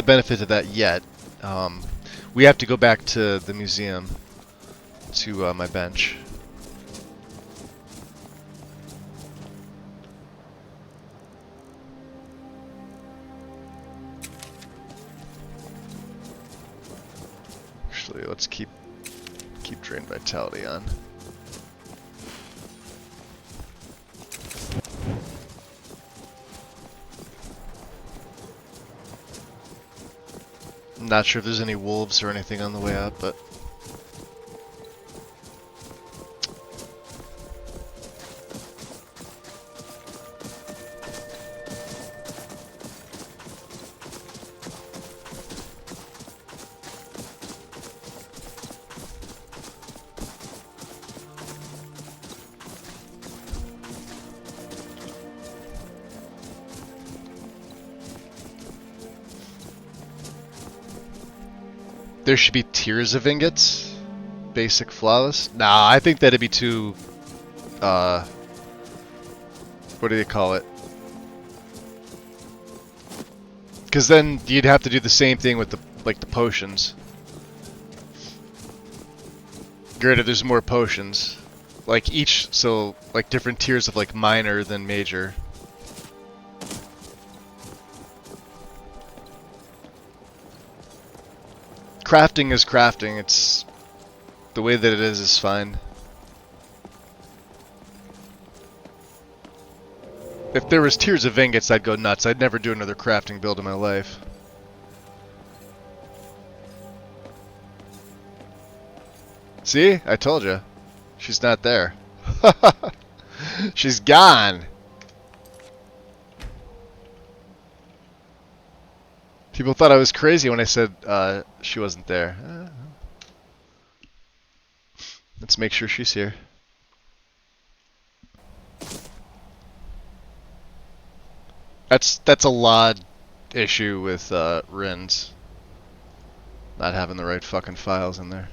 benefit of that yet. We have to go back to the museum to my bench. Actually, let's keep Drain Vitality on. I'm not sure if there's any wolves or anything on the way up, but... There should be tiers of ingots. Basic flawless. Nah, I think that'd be too... what do they call it? Because then you'd have to do the same thing with the potions. Granted, there's more potions. Like each, so like different tiers of like minor than major. Crafting is crafting. It's the way that it is fine. If there was tiers of ingots, I'd go nuts. I'd never do another crafting build in my life. See? I told you. She's not there. She's gone. People thought I was crazy when I said she wasn't there. Let's make sure she's here. That's a lot issue with RINs. Not having the right fucking files in there.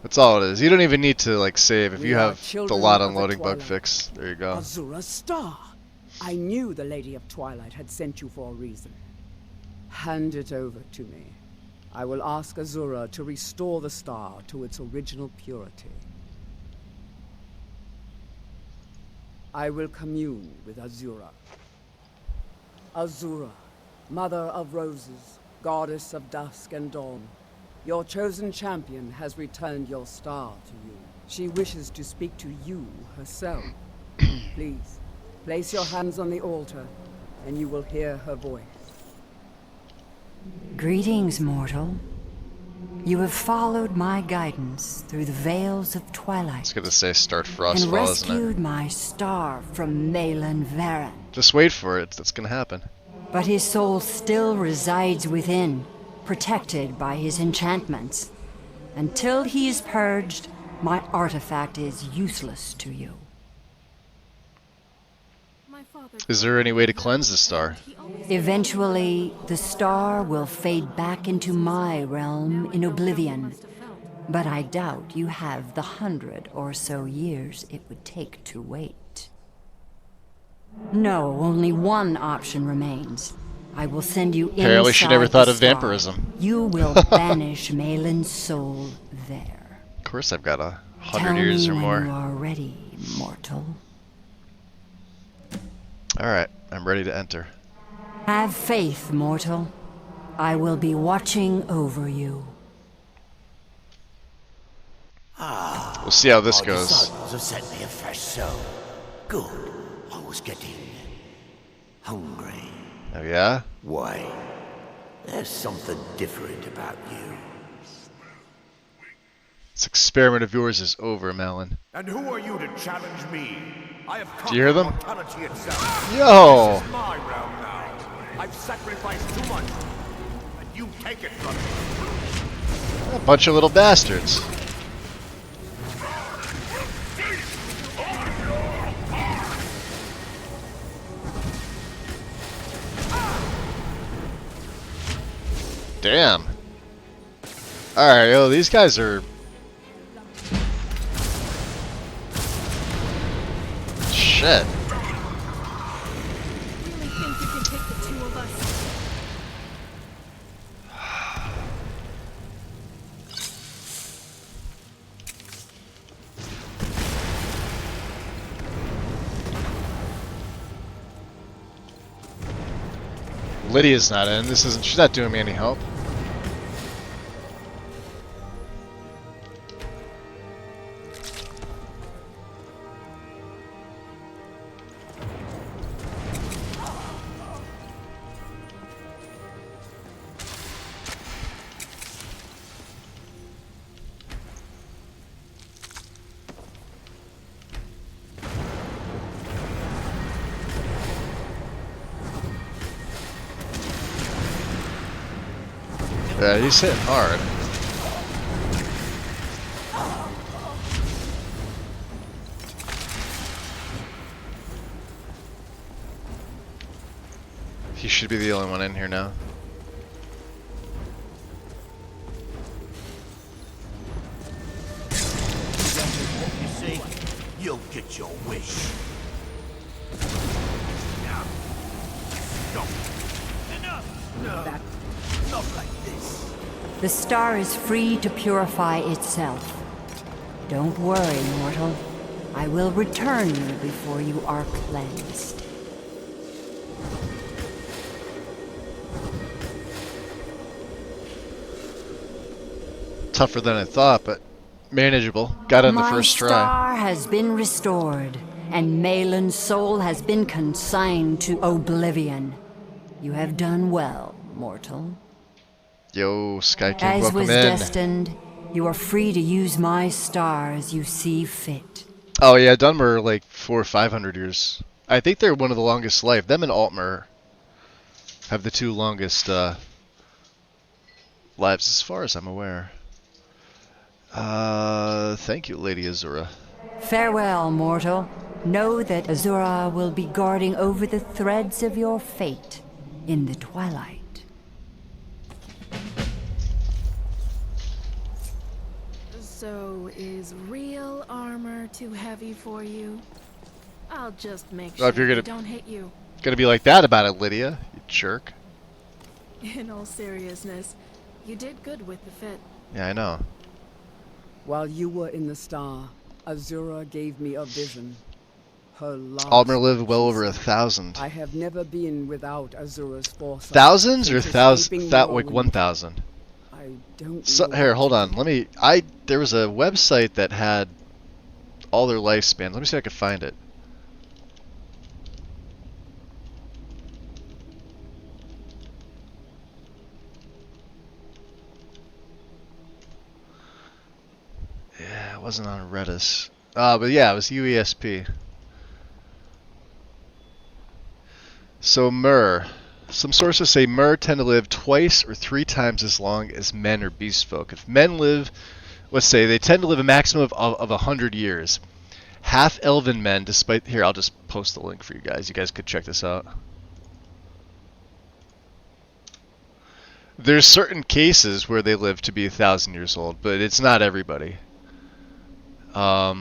That's all it is. You don't even need to like save if We you are have the children lot of the unloading bug Twilight. fix. There you go. Azura's star. I knew the Lady of Twilight had sent you for a reason. Hand it over to me. I will ask Azura to restore the star to its original purity. I will commune with Azura. Azura, Mother of Roses, Goddess of Dusk and Dawn, your chosen champion has returned your star to you. She wishes to speak to you herself. Please, place your hands on the altar, and you will hear her voice. Greetings, mortal. You have followed my guidance through the veils of twilight. It's gonna say start and Frostfall, isn't it? rescued my star from Malin Varen. Just wait for it. That's gonna happen. But his soul still resides within, protected by his enchantments. Until he is purged, my artifact is useless to you. Is there any way to cleanse the star? Eventually, the star will fade back into my realm in oblivion. But I doubt you have the 100 or so years it would take to wait. No, only one option remains. I will send you inside Apparently she never thought the of star. vampirism. You will banish Malin's soul there. Of course I've got 100 Tell years me or when more. you are ready, mortal. Alright, I'm ready to enter. Have faith, mortal. I will be watching over you. We'll see how this The goes. suns have sent me a fresh soul. Good. I was getting hungry. Oh yeah? Why? There's something different about you. This experiment of yours is over, Malin. And who are you to challenge me? I have Do you hear them? mortality itself. Yo! This is my realm now. I've sacrificed too much, and you take it from me. A bunch of little bastards. Damn. Alright, yo, these guys are... Shit. Really think you can take the two of us? Lydia's not in. This isn't... She's not doing me any help. Yeah, he's hitting hard. He should be the only one in here now. You see, you'll get your wish. No. Enough! No. Not like this. The star is free to purify itself. Don't worry, mortal. I will return you before you are cleansed. Tougher than I thought, but manageable. Got it in the first My try. star has been restored, and Malin's soul has been consigned to oblivion. You have done well, mortal. Yo, Sky King, As welcome was in. destined, you are free to use my star as you see fit. Oh yeah, Dunmer are like 400 or 500 years. I think they're one of the longest life. Them and Altmer have the two longest lives, as far as I'm aware. Thank you, Lady Azura. Farewell, mortal. Know that Azura will be guarding over the threads of your fate in the twilight. So, is real armor too heavy for you? I'll just make Well, sure if you're they don't hit you. gonna be like that about it, Lydia, you jerk. In all seriousness, you did good with the fit. Yeah, I know. While you were in the star, Azura gave me a vision. Her last. Almer lived well she over said, 1,000. I have never been without Azura's foresight. Thousands or Since thousand? escaping That like Morrowind. 1,000. I don't So, know here, what hold to on. do. There was a website that had all their lifespan. Let me see if I can find it. Yeah, it wasn't on Redis. But yeah, it was UESP. So Mer. Some sources say Mer tend to live twice or 3 times as long as men or beast folk. If men live, let's say, they tend to live a maximum of 100 years. Half-elven men, despite... Here, I'll just post the link for you guys. You guys could check this out. There's certain cases where they live to be 1,000 years old, but it's not everybody. But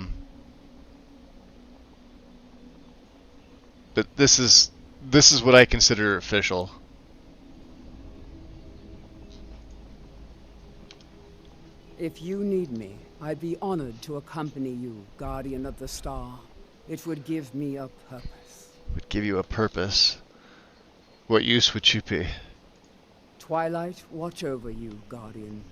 this is what I consider official. If you need me, I'd be honored to accompany you, Guardian of the Star. It would give me a purpose. Would give you a purpose. What use would you be? Twilight, watch over you, Guardian.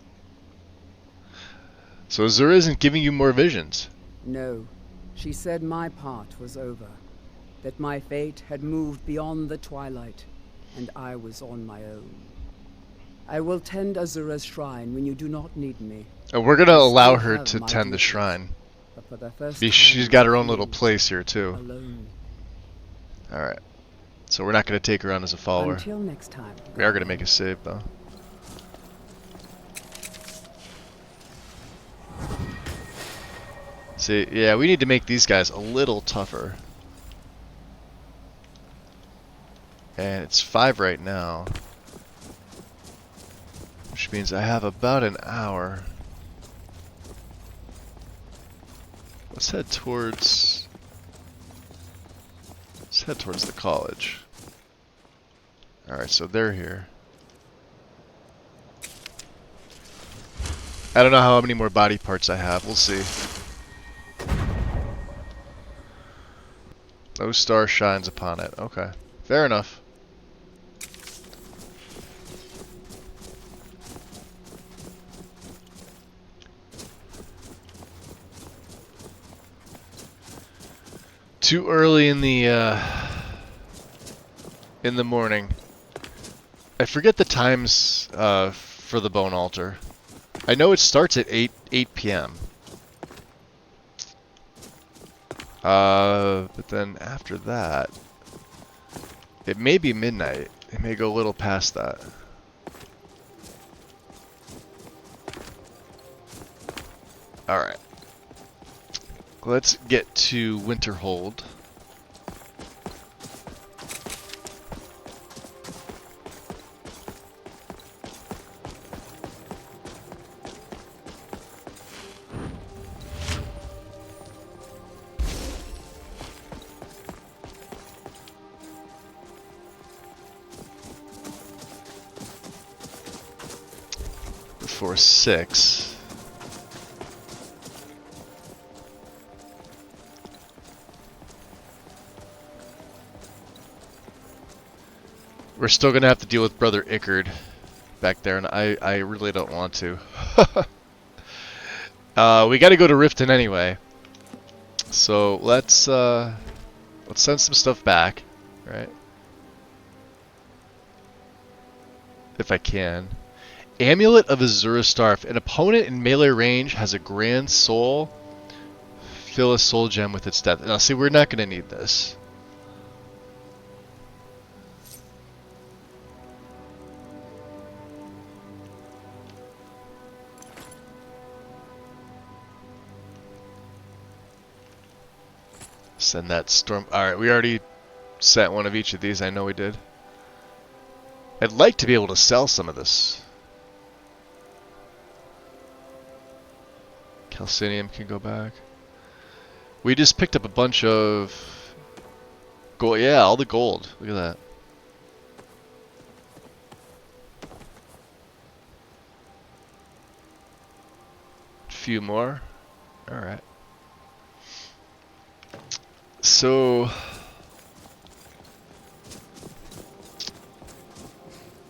So Azura isn't giving you more visions. No, she said my part was over. That my fate had moved beyond the twilight, and I was on my own. I will tend Azura's shrine when you do not need me. And we're gonna I allow still her have to my tend the duties, shrine. but for the first She's time, got her I own little feel place here too. alone. Alright. So we're not gonna take her on as a follower. Until next time. We are gonna make a save though. See, yeah, we need to make these guys a little tougher. And it's 5 right now. Which means I have about an hour. Let's head towards the college. Alright, so they're here. I don't know how many more body parts I have. We'll see. No star shines upon it. Okay. Fair enough. Too early in the morning. I forget the times for the bone altar. I know it starts at 8 p.m. But then after that, it may be midnight. It may go a little past that. Alright. Let's get to Winterhold. Before 6. We're still gonna have to deal with Brother Ickard back there, and I really don't want to. We gotta go to Riften anyway. So let's send some stuff back, right? If I can. Amulet of Azura Star. If an opponent in melee range has a grand soul, fill a soul gem with its death. Now see, we're not gonna need this. Send that storm. Alright, we already sent one of each of these. I know we did. I'd like to be able to sell some of this. Calcinium can go back. We just picked up a bunch of gold. Yeah, all the gold. Look at that. Few more. Alright. So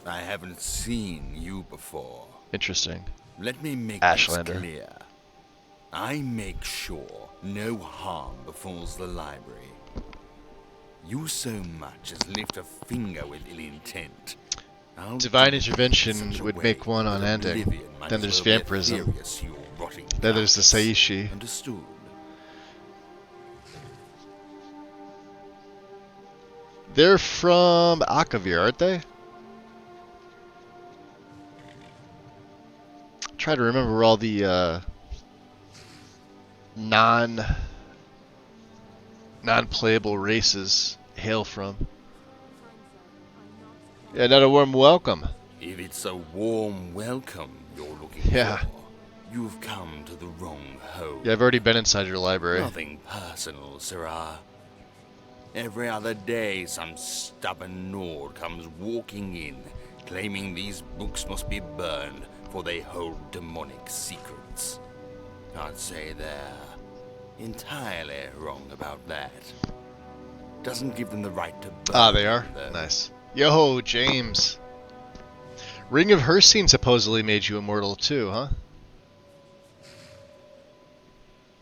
I haven't seen you before. interesting. Let me make Ashlander. this clear. I make sure no harm befalls the library. You so much as lift a finger with ill intent. Divine intervention would make one unending. Then there's vampirism. Then there's the Saishi. Understood. They're from Akavir, aren't they? Try to remember where all the non-playable races hail from. Yeah, not a warm welcome. If it's a warm welcome you're looking for, you've come to the wrong home. Yeah, I've already been inside your library. Nothing personal, Sirrah. Every other day, some stubborn Nord comes walking in, claiming these books must be burned, for they hold demonic secrets. I'd say they're entirely wrong about that. Doesn't give them the right to burn. Ah, they are? Them. Nice. Yo, James. Ring of Hercene supposedly made you immortal too, huh?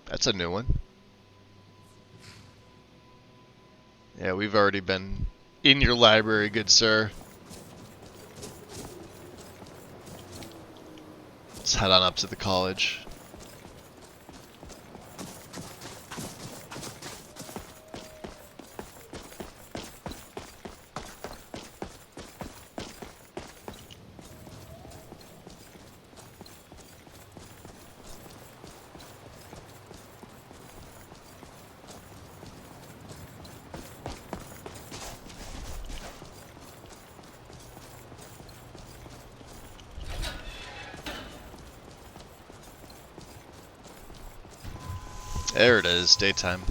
That's a new one. Yeah, we've already been in your library, good sir. Let's head on up to the college. There it is, daytime.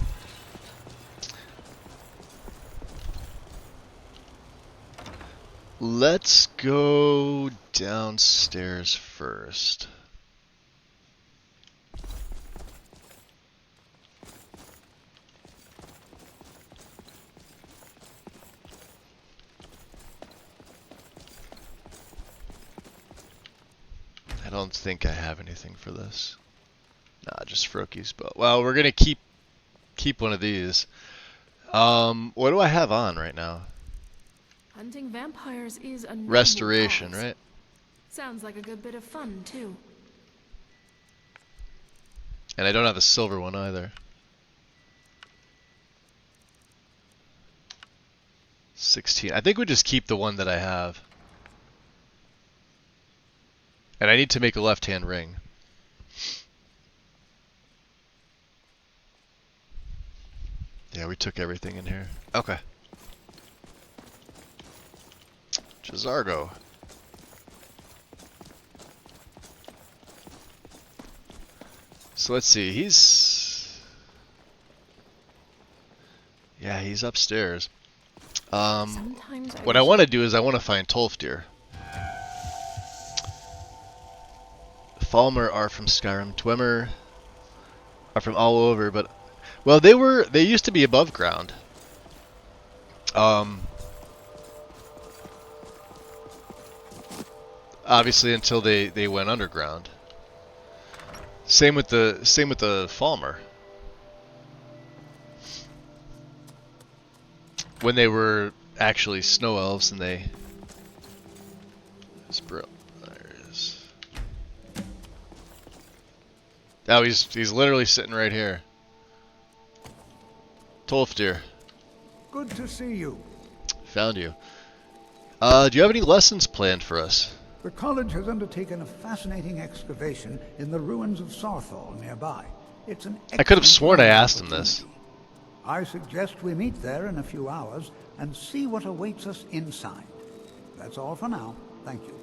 Let's go downstairs first. I don't think I have anything for this. Nah, just Frokies, but well, we're gonna keep one of these. What do I have on right now? Hunting vampires is a noble Restoration, cause. right? Sounds like a good bit of fun, too. And I don't have a silver one either. 16. I think we just keep the one that I have. And I need to make a left-hand ring. Yeah, we took everything in here. Okay. Chazargo. So let's see, yeah, he's upstairs. What I want to do is I want to find Tolfdir. Falmer are from Skyrim. Dwemer are from all over, but well, they used to be above ground. Obviously until they went underground. Same with the Falmer. When they were actually snow elves and they Oh, he's literally sitting right here. Tolfdir. Good to see you. Found you. Do you have any lessons planned for us? The college has undertaken a fascinating excavation in the ruins of Sarthal nearby. It's an I could have excellent sworn I asked him opportunity. this. I suggest we meet there in a few hours and see what awaits us inside. That's all for now. Thank you.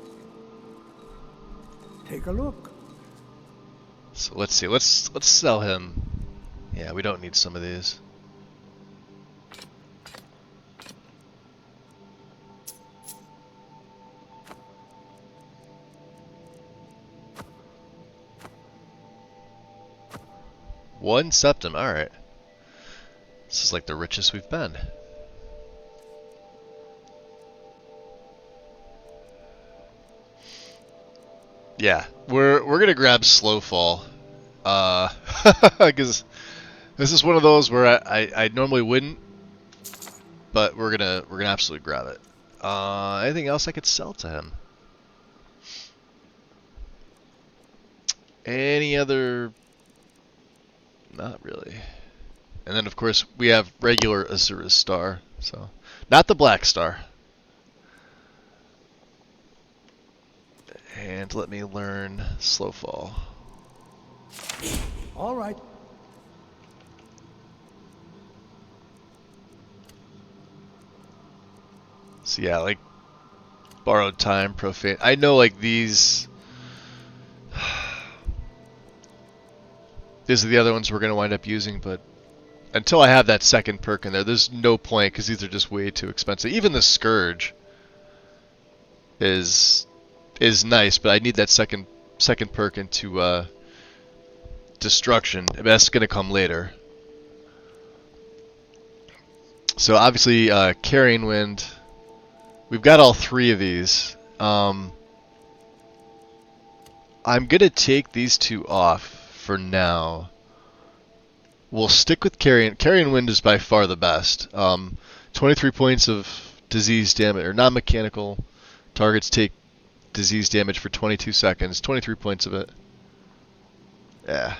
Take a look. So let's see. Let's sell him. Yeah, we don't need some of these. One septum. All right. This is like the richest we've been. Yeah, we're gonna grab Slowfall, because this is one of those where I normally wouldn't, but we're gonna absolutely grab it. Anything else I could sell to him? Any other? Not really. And then of course we have regular Azura's Star, so not the Black Star. And let me learn Slowfall. All right. So yeah, like Borrowed Time, Profane. I know like these are the other ones we're going to wind up using, but until I have that second perk in there, there's no point because these are just way too expensive. Even the Scourge is nice, but I need that second perk into Destruction. That's going to come later. So obviously, Carrying Wind. We've got all three of these. I'm going to take these two off for now. We'll stick with Carrying Wind is by far the best. 23 points of disease damage, or non-mechanical targets take disease damage for 22 seconds. 23 points of it. Yeah.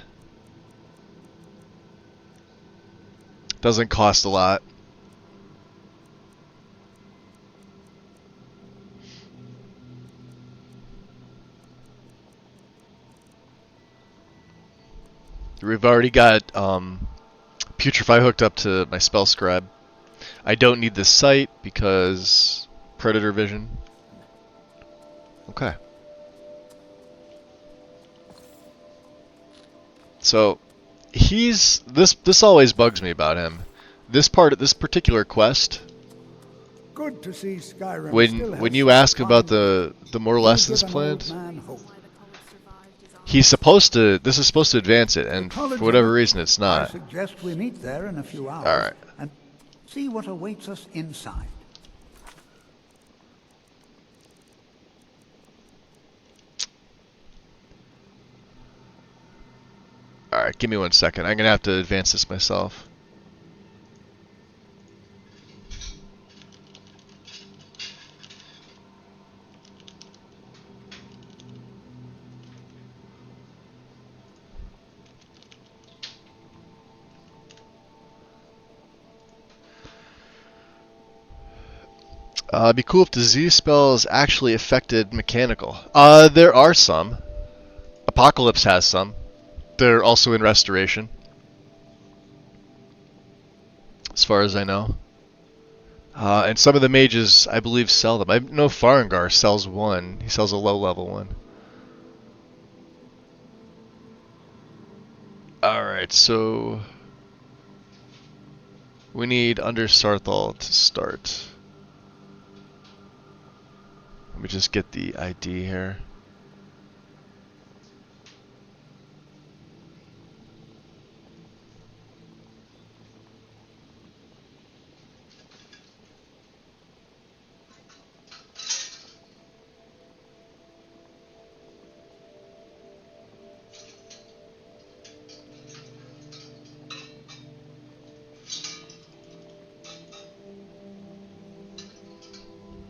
Doesn't cost a lot. We've already got Putrefy hooked up to my Spell Scribe. I don't need the sight because Predator Vision. Okay. So this always bugs me about him. This particular quest. Good to see Skyrim When you ask about the more lessons planned, this is supposed to advance it, and for whatever reason it's not. I suggest we meet there in a few hours. All right. And see what awaits us inside. Alright, give me 1 second. I'm going to have to advance this myself. It'd be cool if disease spells actually affected mechanical. There are some. Apocalypse has some. They're also in Restoration, as far as I know. And some of the mages, I believe, sell them. I know Farengar sells one. He sells a low-level one. Alright, so we need Under Sarthal to start. Let me just get the ID here.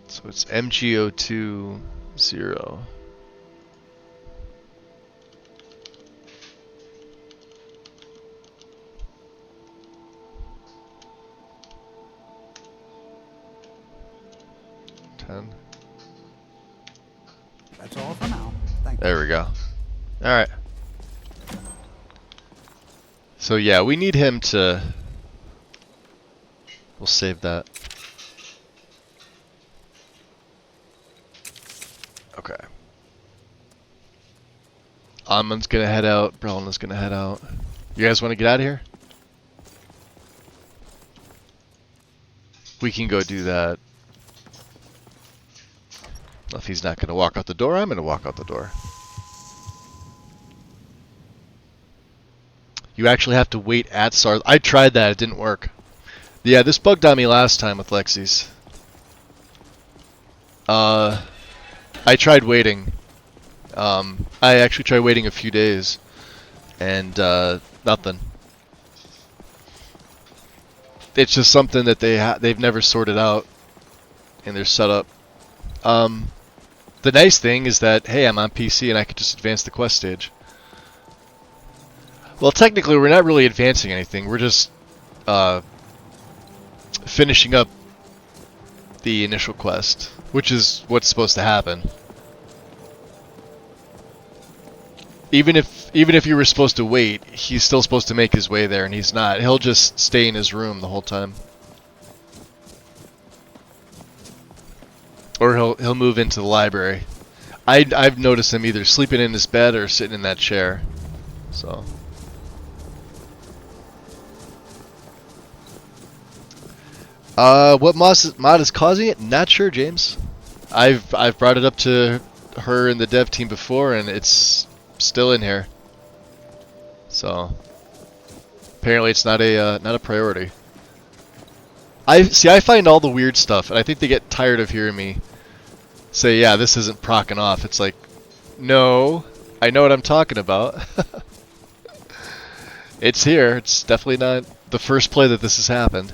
So it's MGO20. 10. That's all for now. Thank you. There we go. Alright. So yeah, we need him to We'll save that. Okay. Amun's gonna head out. Brelna's gonna head out. You guys want to get out of here? We can go do that. If he's not gonna walk out the door, I'm gonna walk out the door. You actually have to wait at Sarth. I tried that, it didn't work. Yeah, this bugged on me last time with Lexi's. I tried waiting. I actually tried waiting a few days, and nothing. It's just something that they've never sorted out in their setup. The nice thing is that, hey, I'm on PC and I can just advance the quest stage. Well, technically, we're not really advancing anything. We're just finishing up the initial quest, which is what's supposed to happen. Even if you were supposed to wait, he's still supposed to make his way there, and he's not. He'll just stay in his room the whole time, or he'll move into the library. I've noticed him either sleeping in his bed or sitting in that chair. So. What mod is causing it? Not sure, James. I've brought it up to her and the dev team before, and it's still in here. So apparently, it's not a priority. I find all the weird stuff, and I think they get tired of hearing me say, "Yeah, this isn't procking off." It's like, no, I know what I'm talking about. It's here. It's definitely not the first play that this has happened.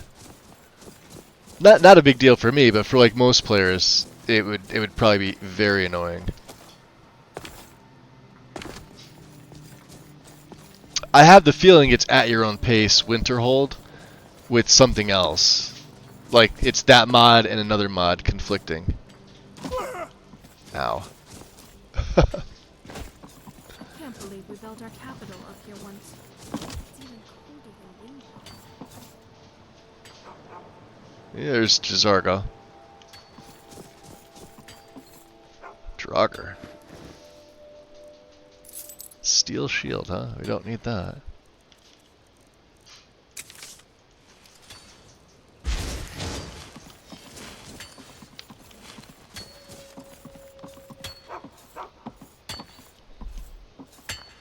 Not a big deal for me, but for like most players, it would probably be very annoying. I have the feeling it's at your own pace, Winterhold, with something else. Like it's that mod and another mod conflicting. Ow. Can't believe we built our capital up here once. It's even colder than Windhelm. Yeah, there's Jazarga. Draugr. Steel shield, huh? We don't need that.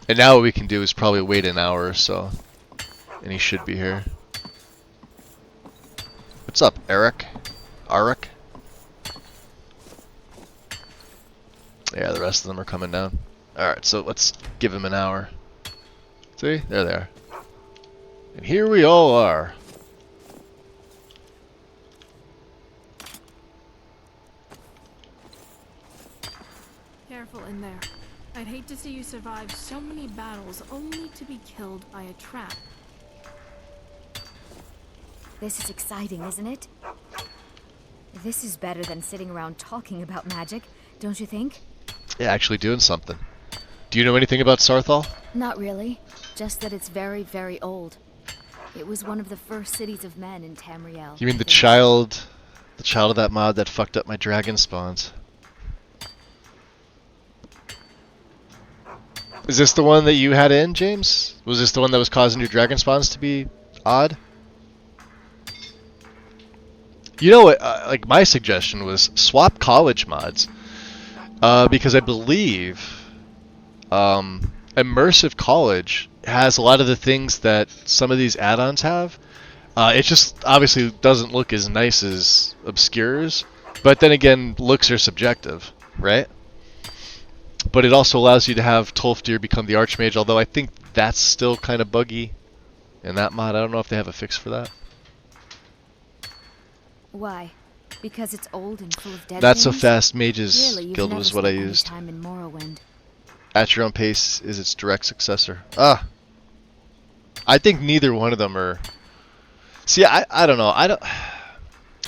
And now what we can do is probably wait an hour or so. And he should be here. What's up, Eric? Arik? Yeah, the rest of them are coming down. Alright, so let's give him an hour. See? There they are. And here we all are. Careful in there. I'd hate to see you survive so many battles only to be killed by a trap. This is exciting, isn't it? This is better than sitting around talking about magic, don't you think? Yeah, actually doing something. Do you know anything about Sarthal? Not really. Just that it's very, very old. It was one of the first cities of men in Tamriel. You mean the child of that mod that fucked up my dragon spawns? Is this the one that you had in, James? Was this the one that was causing your dragon spawns to be odd? You know what, like my suggestion was swap college mods. Because I believe Immersive College has a lot of the things that some of these add-ons have. It just obviously doesn't look as nice as Obscures, but then again, looks are subjective, right? But it also allows you to have Tolfdir become the Archmage, although I think that's still kind of buggy in that mod. I don't know if they have a fix for that. Why? Because it's old and full of dead Not so things? fast. Mage's Clearly, you've Guild never was what I spent any used. time in Morrowind. At Your Own Pace is its direct successor. Ah, I think neither one of them are. See, I don't know. I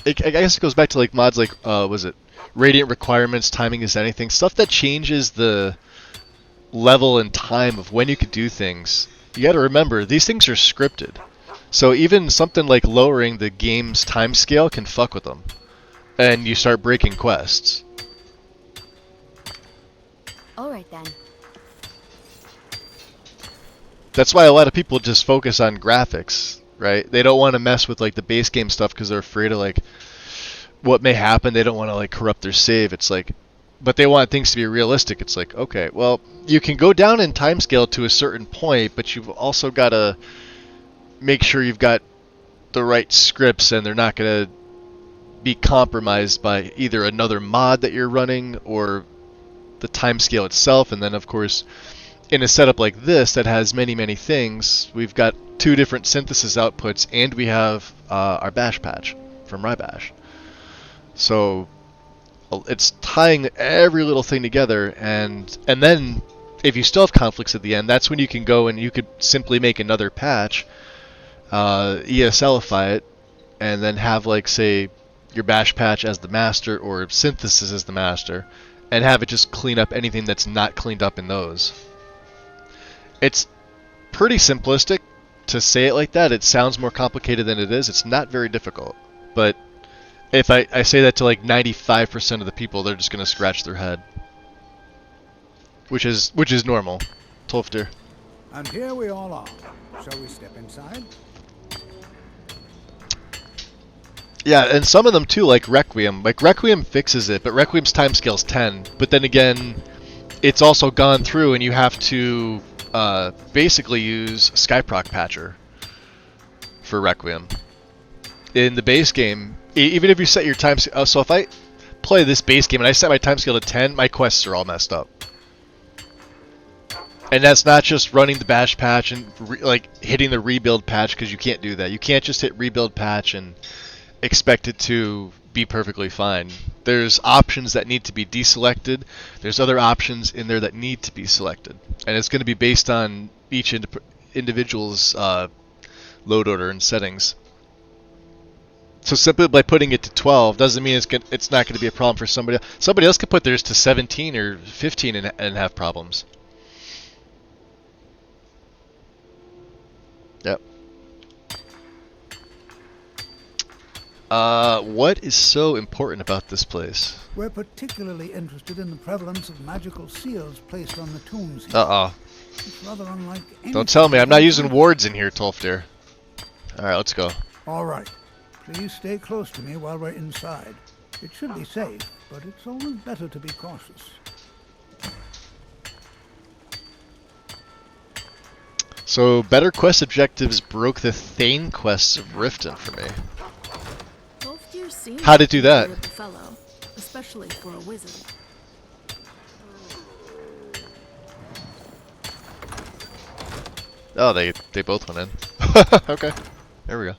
guess it goes back to like mods like was it Radiant Requirements, Timing is Anything, stuff that changes the level and time of when you could do things. You got to remember these things are scripted, So even something like lowering the game's time scale can fuck with them. And you start breaking quests. Alright then. That's why a lot of people just focus on graphics, right? They don't want to mess with like the base game stuff because they're afraid of like what may happen. They don't want to like corrupt their save. It's like, but they want things to be realistic. It's like, okay, well, you can go down in timescale to a certain point, but you've also got to make sure you've got the right scripts and they're not going to be compromised by either another mod that you're running or the timescale itself. And then of course, in a setup like this that has many, many things, we've got 2 different synthesis outputs and we have our bash patch from Rybash. So it's tying every little thing together, and then if you still have conflicts at the end, that's when you can go and you could simply make another patch, ESLify it, and then have like say your bash patch as the master or synthesis as the master, and have it just clean up anything that's not cleaned up in those. It's pretty simplistic to say it like that. It sounds more complicated than it is. It's not very difficult, but if I say that to like 95% of the people, they're just gonna scratch their head, which is normal. Tolfdir. And here we all are. Shall we step inside? Yeah, and some of them too, like Requiem. Like Requiem fixes it, but Requiem's timescale's 10. But then again, it's also gone through, and you have to basically use Skyproc Patcher for Requiem. In the base game, even if you set your time, so if I play this base game and I set my timescale to 10, my quests are all messed up. And that's not just running the bash patch and like hitting the rebuild patch, because you can't do that. You can't just hit rebuild patch and expect it to be perfectly fine. There's options that need to be deselected. There's other options in there that need to be selected, and it's going to be based on each individual's load order and settings. So simply by putting it to 12 doesn't mean it's not going to be a problem for somebody else. Somebody else could put theirs to 17 or 15 and have problems. Yep. What is so important about this place? We're particularly interested in the prevalence of magical seals placed on the tombs here. Uh-oh. It's rather unlike Don't tell me. I'm not using wards in here, Tolfdir. Alright, let's go. All right. Please stay close to me while we're inside. It should be safe, but it's always better to be cautious. So, better quest objectives broke the Thane quests of Riften for me. How'd it do that? Fellow, especially for a wizard. Oh, they both went in. Okay, there we go.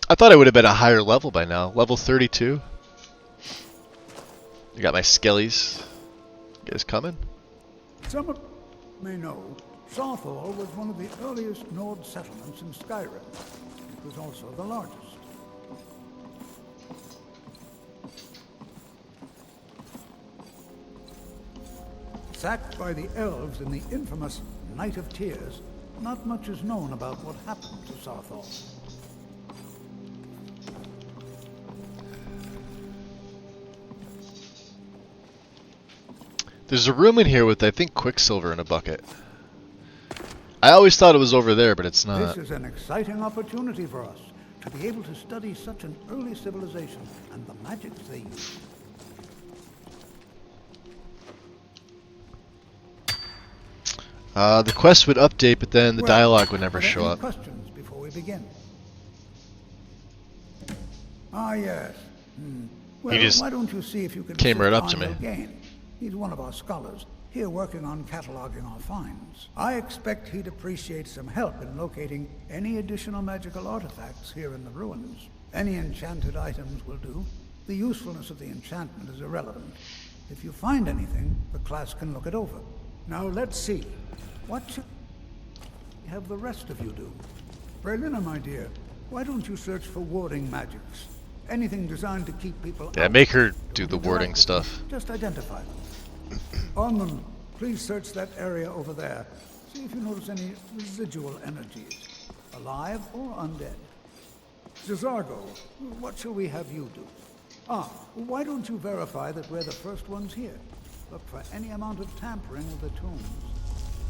I thought I would have been a higher level by now. Level 32. You got my skellies. You guys coming? Some of you may know, Sarthor was one of the earliest Nord settlements in Skyrim. It was also the largest. Sacked by the elves in the infamous Night of Tears, not much is known about what happened to Sarthor. There's a room in here with, I think, Quicksilver in a bucket. I always thought it was over there, but it's not. This is an exciting opportunity for us to be able to study such an early civilization and the magics they use. The quest would update, but then the dialogue would never show up. Questions before we begin? Ah, yes. Well, He just why don't you see if you can came right up to me. Gain. He's one of our scholars, here working on cataloging our finds. I expect he'd appreciate some help in locating any additional magical artifacts here in the ruins. Any enchanted items will do. The usefulness of the enchantment is irrelevant. If you find anything, the class can look it over. Now let's see. What should have the rest of you do? Berliner, my dear, why don't you search for warding magics? Anything designed to keep people Yeah, out. make her do the Don't warding interact with stuff. them, just identify them. Ormond, please search that area over there. See if you notice any residual energies, alive or undead. Zizargo, what shall we have you do? Why don't you verify that we're the first ones here? Look for any amount of tampering with the tombs.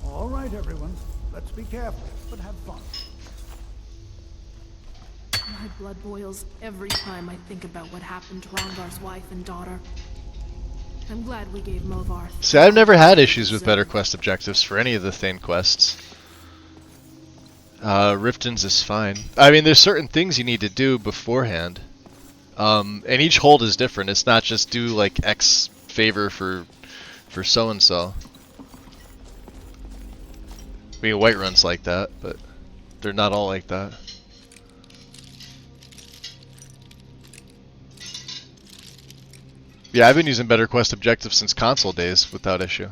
All right, everyone. Let's be careful, but have fun. My blood boils every time I think about what happened to Rongar's wife and daughter. I'm glad we gave Movar. See, I've never had issues with better quest objectives for any of the Thane quests. Riften's is fine. I mean, there's certain things you need to do beforehand. And each hold is different. It's not just do like X favor for so-and-so. I mean, Whiterun's like that, but they're not all like that. Yeah, I've been using better quest objectives since console days without issue.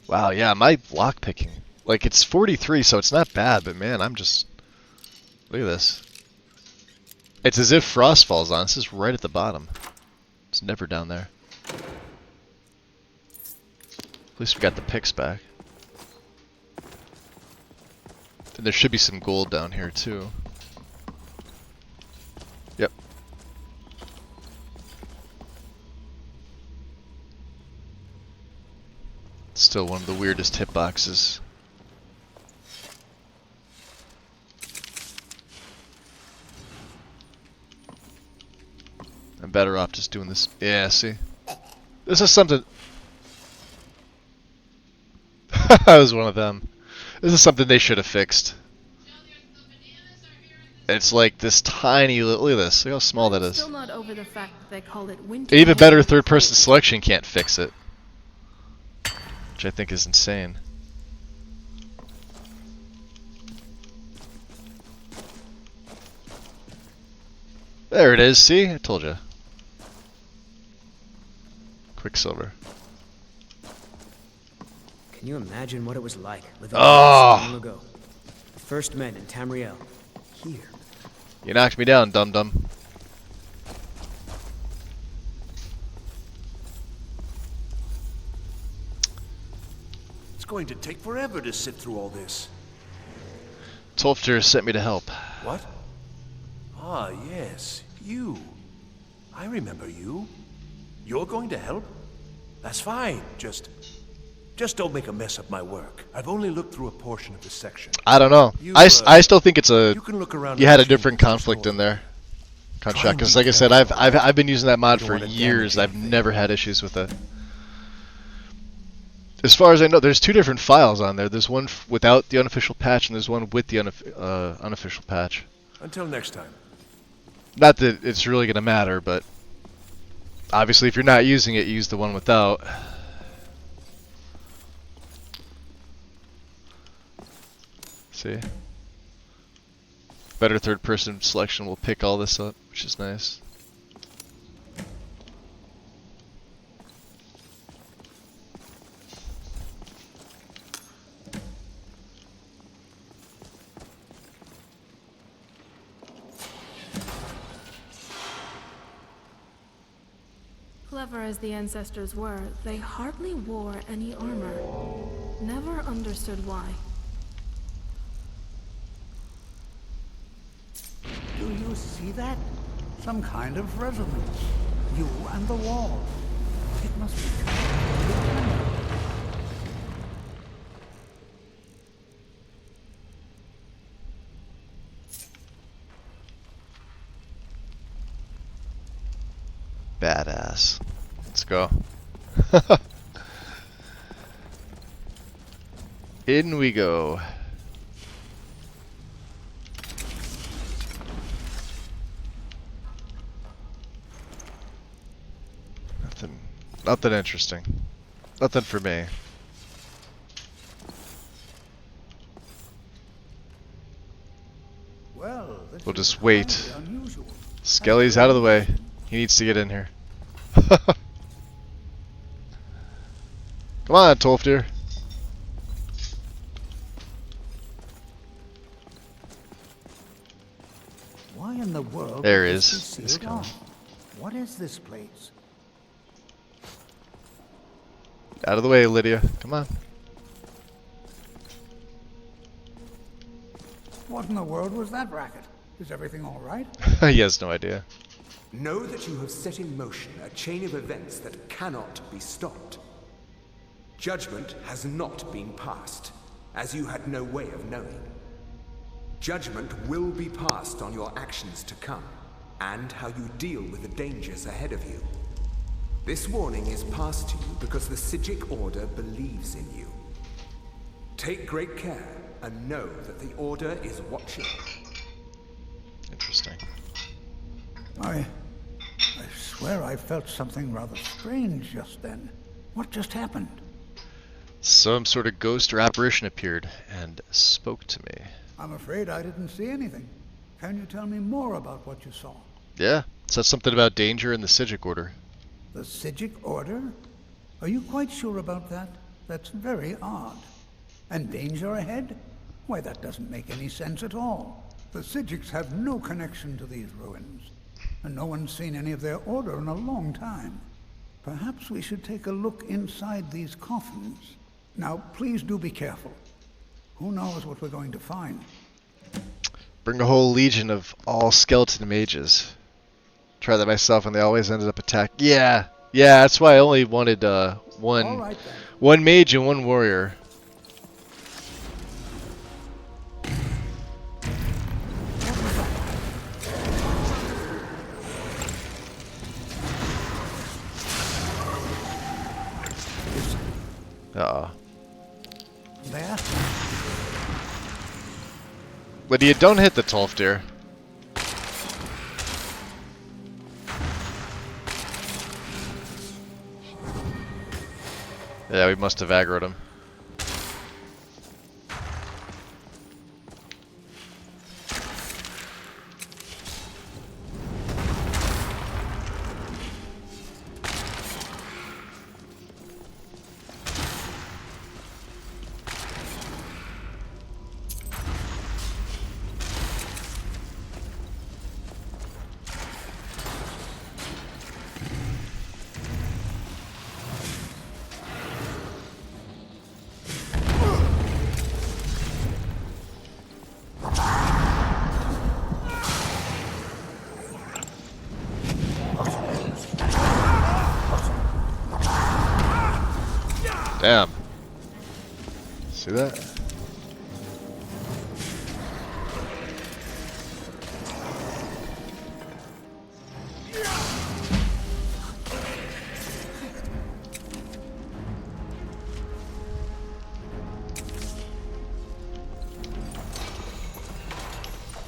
Wow, yeah, my lockpicking. Like, it's 43, so it's not bad, but man, I'm just... Look at this. It's as if frost falls on. This is right at the bottom. It's never down there. At least we got the picks back. And there should be some gold down here, too. Yep. Still one of the weirdest hitboxes. I'm better off just doing this. Yeah, see? This is something... I was one of them. This is something they should have fixed. It's like this tiny little... Look at this. Look how small that is. Still not over the fact that they call it winter. Even better third-person selection can't fix it. Which I think is insane. There it is, see? I told you. Quicksilver. Can you imagine what it was like living so long ago? The first men in Tamriel. Here. You knocked me down, dum-dum. It's going to take forever to sit through all this. Tolfter sent me to help. What? Ah, yes. You. I remember you. You're going to help? That's fine. Just don't make a mess of my work. I've only looked through a portion of this section. I don't know. I still think it's a... You can look around. You had a different conflict in there. Contract, because like I said, I've been using that mod for years. I've never had issues with it. As far as I know, there's two different files on there. There's one without the unofficial patch, and there's one with the unofficial patch. Until next time. Not that it's really going to matter, but obviously if you're not using it, use the one without. See? Better third-person selection will pick all this up, which is nice. Clever as the ancestors were, they hardly wore any armor. Never understood why. Do you see that? Some kind of resonance. You and the wall. It must be Badass. Let's go. In we go. Nothing interesting. Nothing for me. Well, we'll just wait. Skelly's out of the way. He needs to get in here. Come on, Tolfdir. Why in the world? There he is. He's coming. What is this place? Out of the way, Lydia. Come on. What in the world was that racket? Is everything all right? He has no idea. Know that you have set in motion a chain of events that cannot be stopped. Judgment has not been passed, as you had no way of knowing. Judgment will be passed on your actions to come, and how you deal with the dangers ahead of you. This warning is passed to you because the Psijic Order believes in you. Take great care, and know that the Order is watching. Interesting. I swear I felt something rather strange just then. What just happened? Some sort of ghost or apparition appeared and spoke to me. I'm afraid I didn't see anything. Can you tell me more about what you saw? Yeah, it says something about danger in the Psijic Order. The Psijic Order? Are you quite sure about that? That's very odd. And danger ahead? Why, that doesn't make any sense at all. The Psijics have no connection to these ruins, and no one's seen any of their order in a long time. Perhaps we should take a look inside these coffins. Now, please do be careful. Who knows what we're going to find? Bring a whole legion of all skeleton mages. Try that myself, and they always ended up attacking. Yeah, that's why I only wanted one mage and one warrior. Uh-oh. There? Lydia, don't hit the Tolfdir. Yeah, we must have aggroed him. Damn. See that?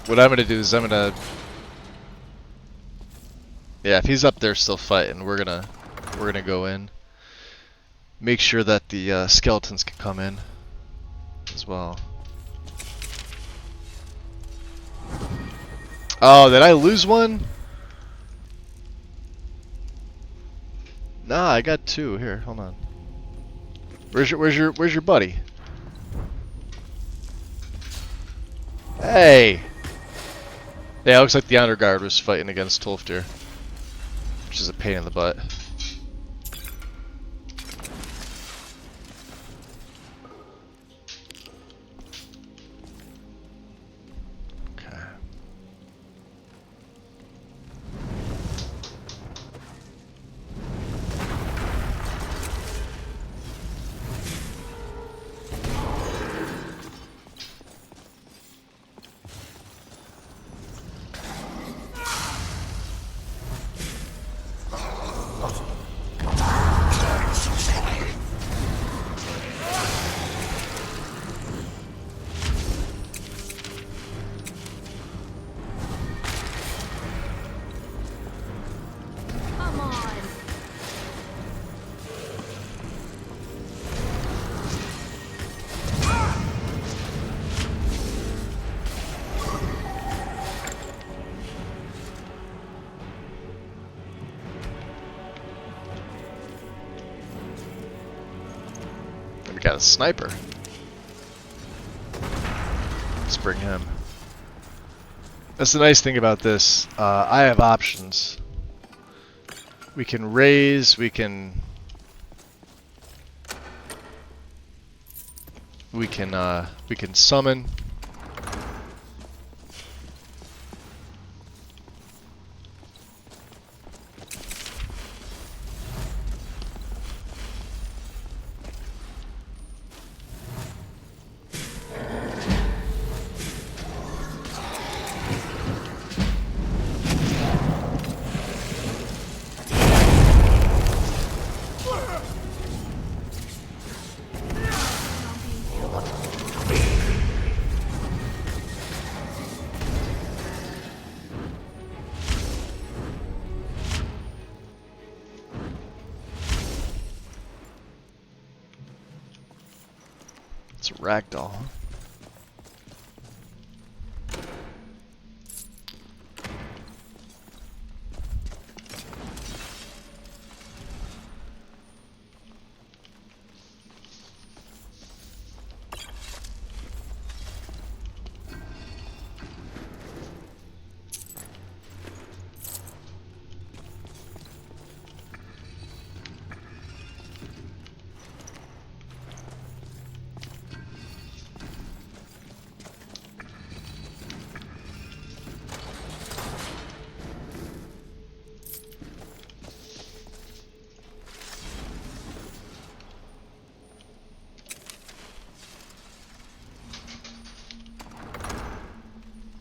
What I'm gonna do is yeah, if he's up there still fighting, we're gonna go in. Make sure that the skeletons can come in as well. Oh, did I lose one? Nah, I got two. Here, hold on. Where's your buddy? Hey. Yeah, it looks like the Honor Guard was fighting against Tolfdir, which is a pain in the butt. We got a sniper. Let's bring him. That's the nice thing about this. I have options. We can raise, we can we can summon. It's a ragdoll.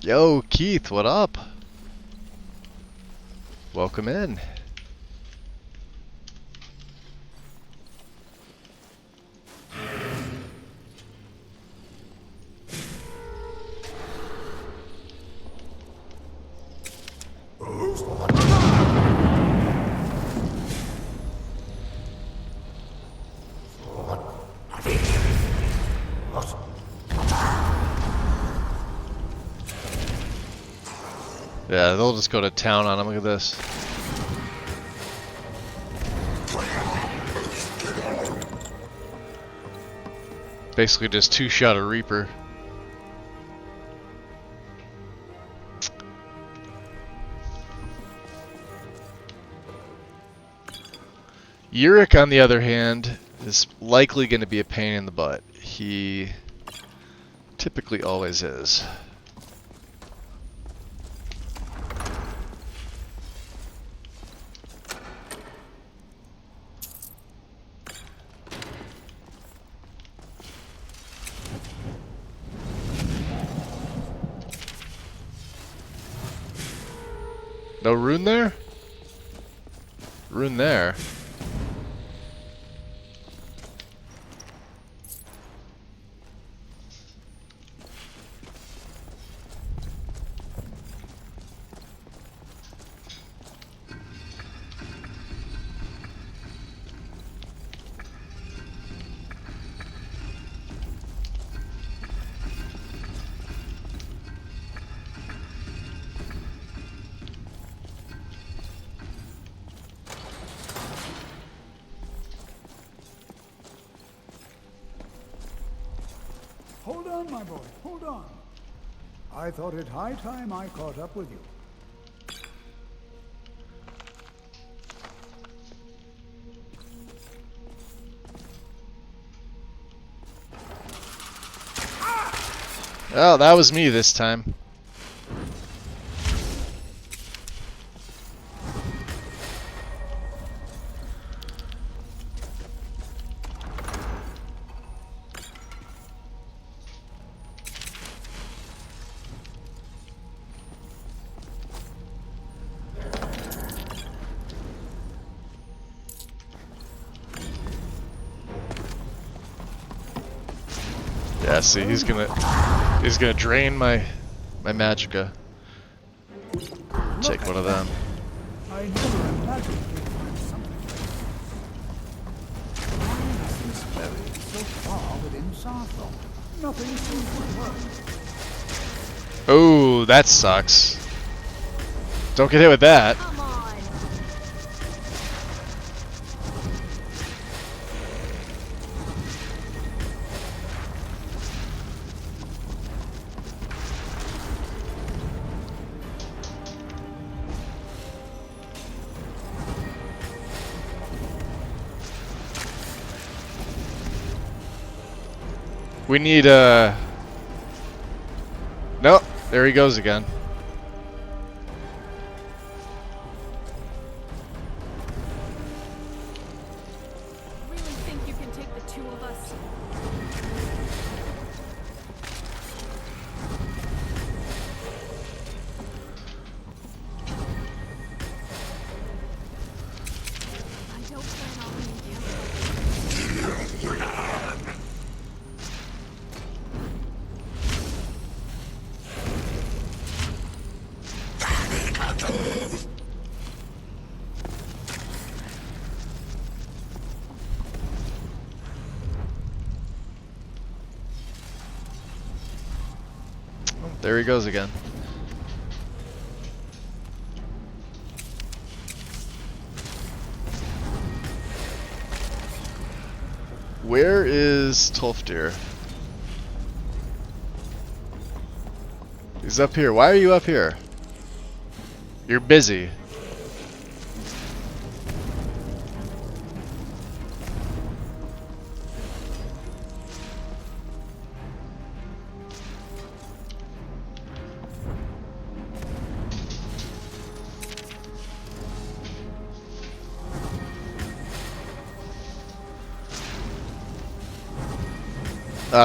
Yo, Keith, what up? Welcome in. Yeah, they'll just go to town on him. Look at this. Basically just two-shot a Reaper. Yurik, on the other hand, is likely going to be a pain in the butt. He typically always is. No rune there? Rune there. Hold on, my boy, hold on. I thought it high time I caught up with you. Oh, that was me this time. Yeah, see, he's gonna drain my magicka. Take one of them. I never imagined we'd find something. Nothing's buried so far within Sarthor. Nothing seems to work. Oh, that sucks. Don't get hit with that. We need Nope, there he goes again. Really think you can take the two of us? I don't plan on being killed. There he goes again. Where is Tolfdir? He's up here. Why are you up here? You're busy.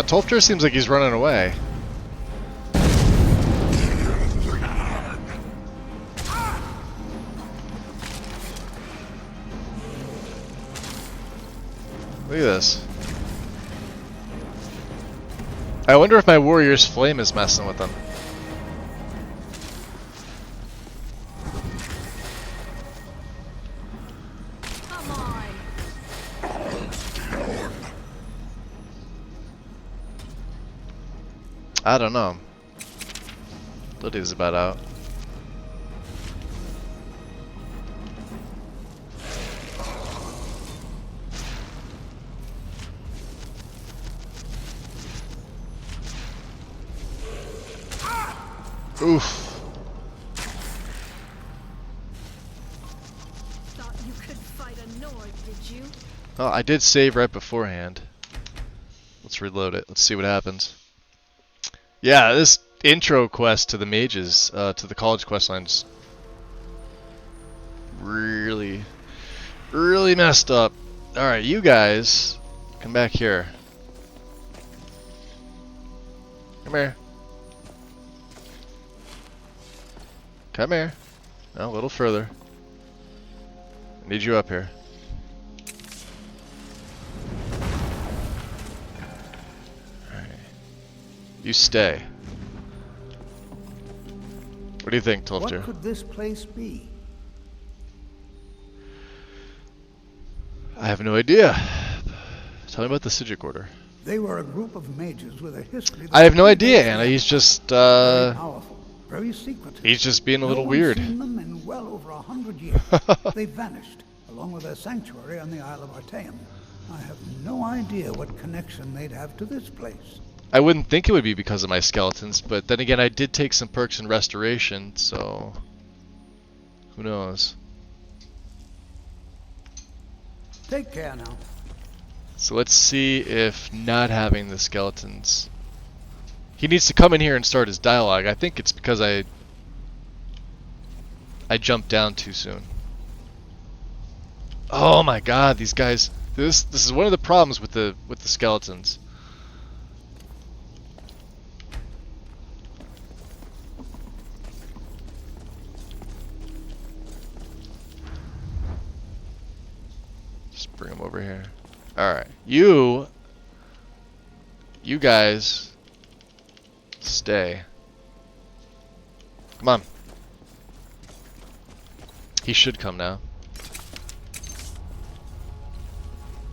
Tolfdir seems like he's running away. Look at this. I wonder if my warrior's flame is messing with them. I don't know. Lydia's about out. Oof. Thought you could fight a Nord, did you? Oh, I did save right beforehand. Let's reload it. Let's see what happens. Yeah, this intro quest to the mages, to the college quest lines, really messed up. Alright, you guys, come back here. Come here. Come here. No, a little further. I need you up here. You stay. What do you think, Tolfdir? What could this place be? I have no idea. Tell me about the Sijic Order. They were a group of mages with a history. I have no idea, Anna. He's just very powerful, very secretive. He's just being a little No weird. one's seen them in well over 100 years. They vanished, along with their sanctuary on the Isle of Artaeum. I have no idea what connection they'd have to this place. I wouldn't think it would be because of my skeletons, but then again, I did take some perks in restoration, so who knows? Take care now. So let's see if not having the skeletons. He needs to come in here and start his dialogue. I think it's because I jumped down too soon. Oh my God, these guys! This is one of the problems with the skeletons. Just bring them over here. Alright. You guys stay. Come on. He should come now.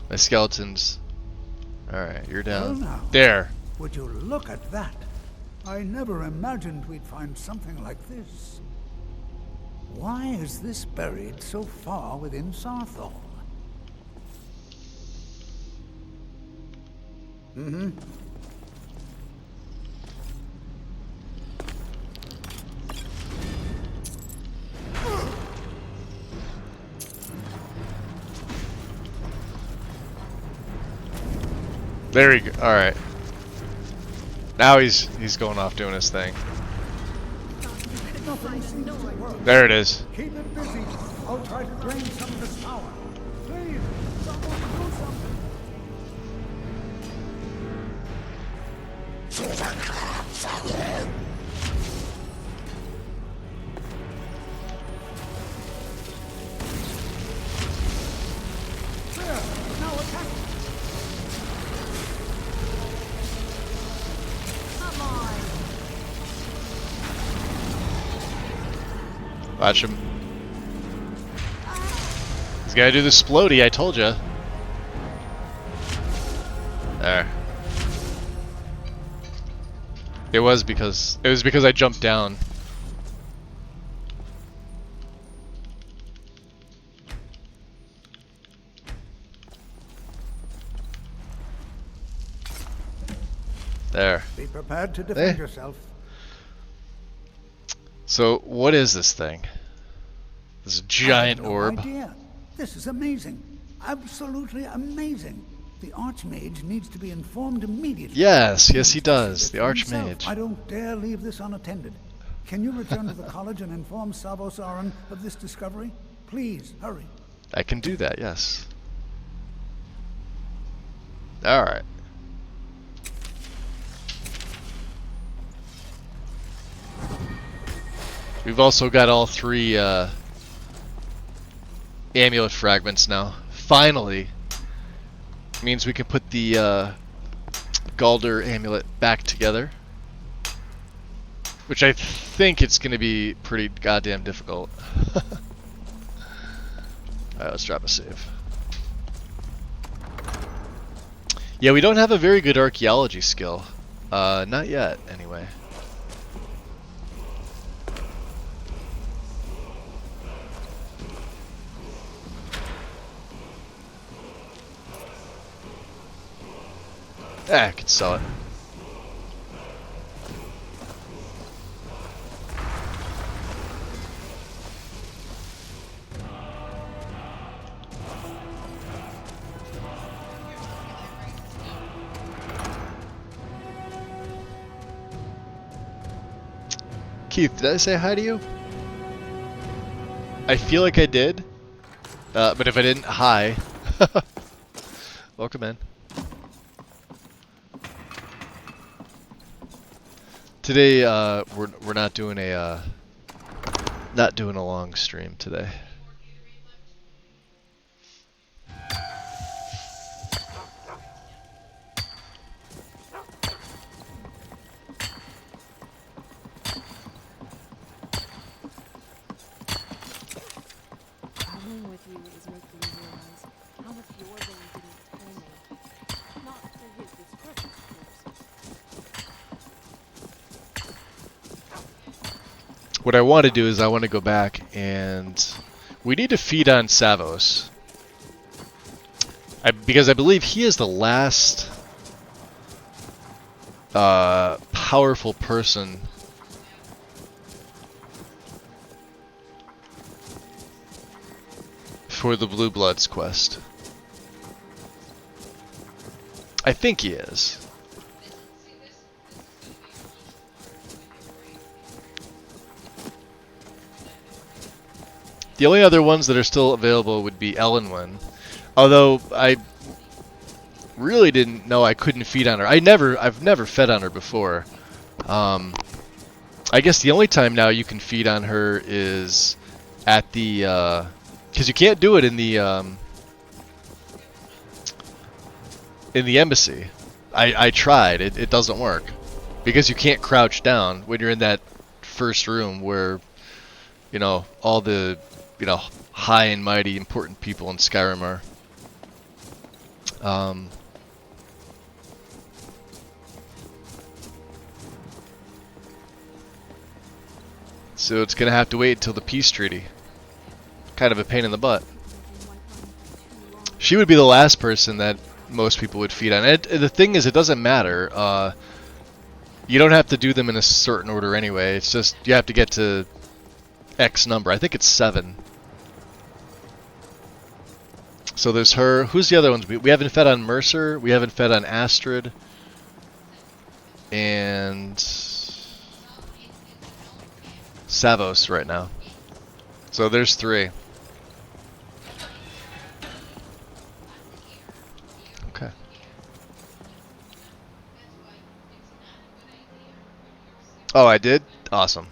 My skeletons. Alright, you're down. Well now, there. Would you look at that? I never imagined we'd find something like this. Why is this buried so far within Sarthol? Mm-hmm. There you go. Alright. Now he's going off doing his thing. There it is. Keep it busy. I'll try to drain some of this power. Please, someone do something. There, now attack. Come on. Watch him. He's gotta do the splody, I told ya. There. It was because I jumped down. There. Be prepared to defend yourself. So, what is this thing? This giant I have no orb. idea. This is amazing. Absolutely amazing. The Archmage needs to be informed immediately. Yes, yes he does. The Himself, Archmage. I don't dare leave this unattended. Can you return to the college and inform Savos Aran of this discovery? Please, hurry. I can do that, yes. Alright. We've also got all three amulet fragments now. Finally! Means we can put the Galder amulet back together. Which I think it's going to be pretty goddamn difficult. Alright, let's drop a save. Yeah, we don't have a very good archaeology skill. Not yet, anyway. I could sell it. Keith, did I say hi to you? I feel like I did. But if I didn't, hi. Welcome in. Today, we're not doing a long stream today. Traveling with you is making me realize how much Jordan didn't tell me. Not through his discretion, of course. What I want to do is I want to go back and we need to feed on Savos. Because I believe he is the last powerful person for the Blue Bloods quest. I think he is. The only other ones that are still available would be Elenwen. Although I really didn't know I couldn't feed on her. I've never fed on her before. I guess the only time now you can feed on her is at the because you can't do it in the embassy. I tried. It doesn't work because you can't crouch down when you're in that first room where you know all the high and mighty important people in Skyrim are. So it's gonna have to wait until the peace treaty. Kind of a pain in the butt. She would be the last person that most people would feed on. The thing is, it doesn't matter. You don't have to do them in a certain order anyway. It's just you have to get to X number. I think it's 7. So there's her. Who's the other ones? We haven't fed on Mercer. We haven't fed on Astrid. and Savos right now. So there's 3. Okay. Oh, I did? Awesome.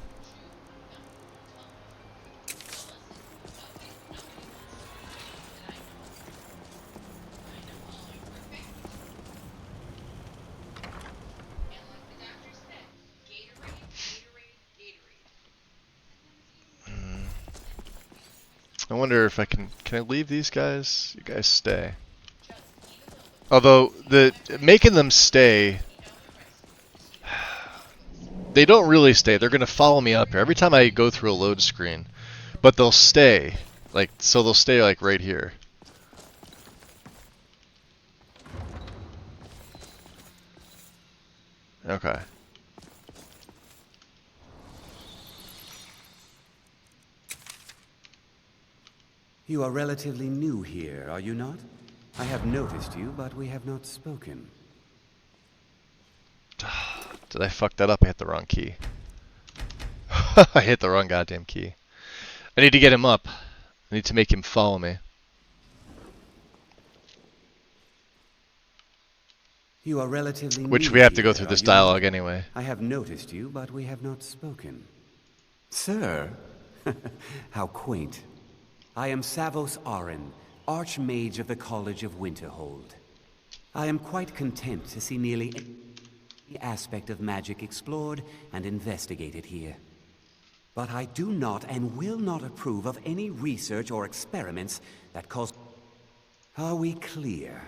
I wonder if I can I leave these guys? You guys stay. Although making them stay, they don't really stay. They're gonna follow me up here every time I go through a load screen, but they'll stay. Like, so they'll stay like right here. Okay. You are relatively new here, are you not? I have noticed you, but we have not spoken. Did I fuck that up? I hit the wrong key. I hit the wrong goddamn key. I need to get him up. I need to make him follow me. You are relatively Which new we have to go here, through are this you dialogue not? anyway. I have noticed you, but we have not spoken. Sir? How quaint. I am Savos Arin, Archmage of the College of Winterhold. I am quite content to see nearly every aspect of magic explored and investigated here. But I do not and will not approve of any research or experiments that cause... Are we clear?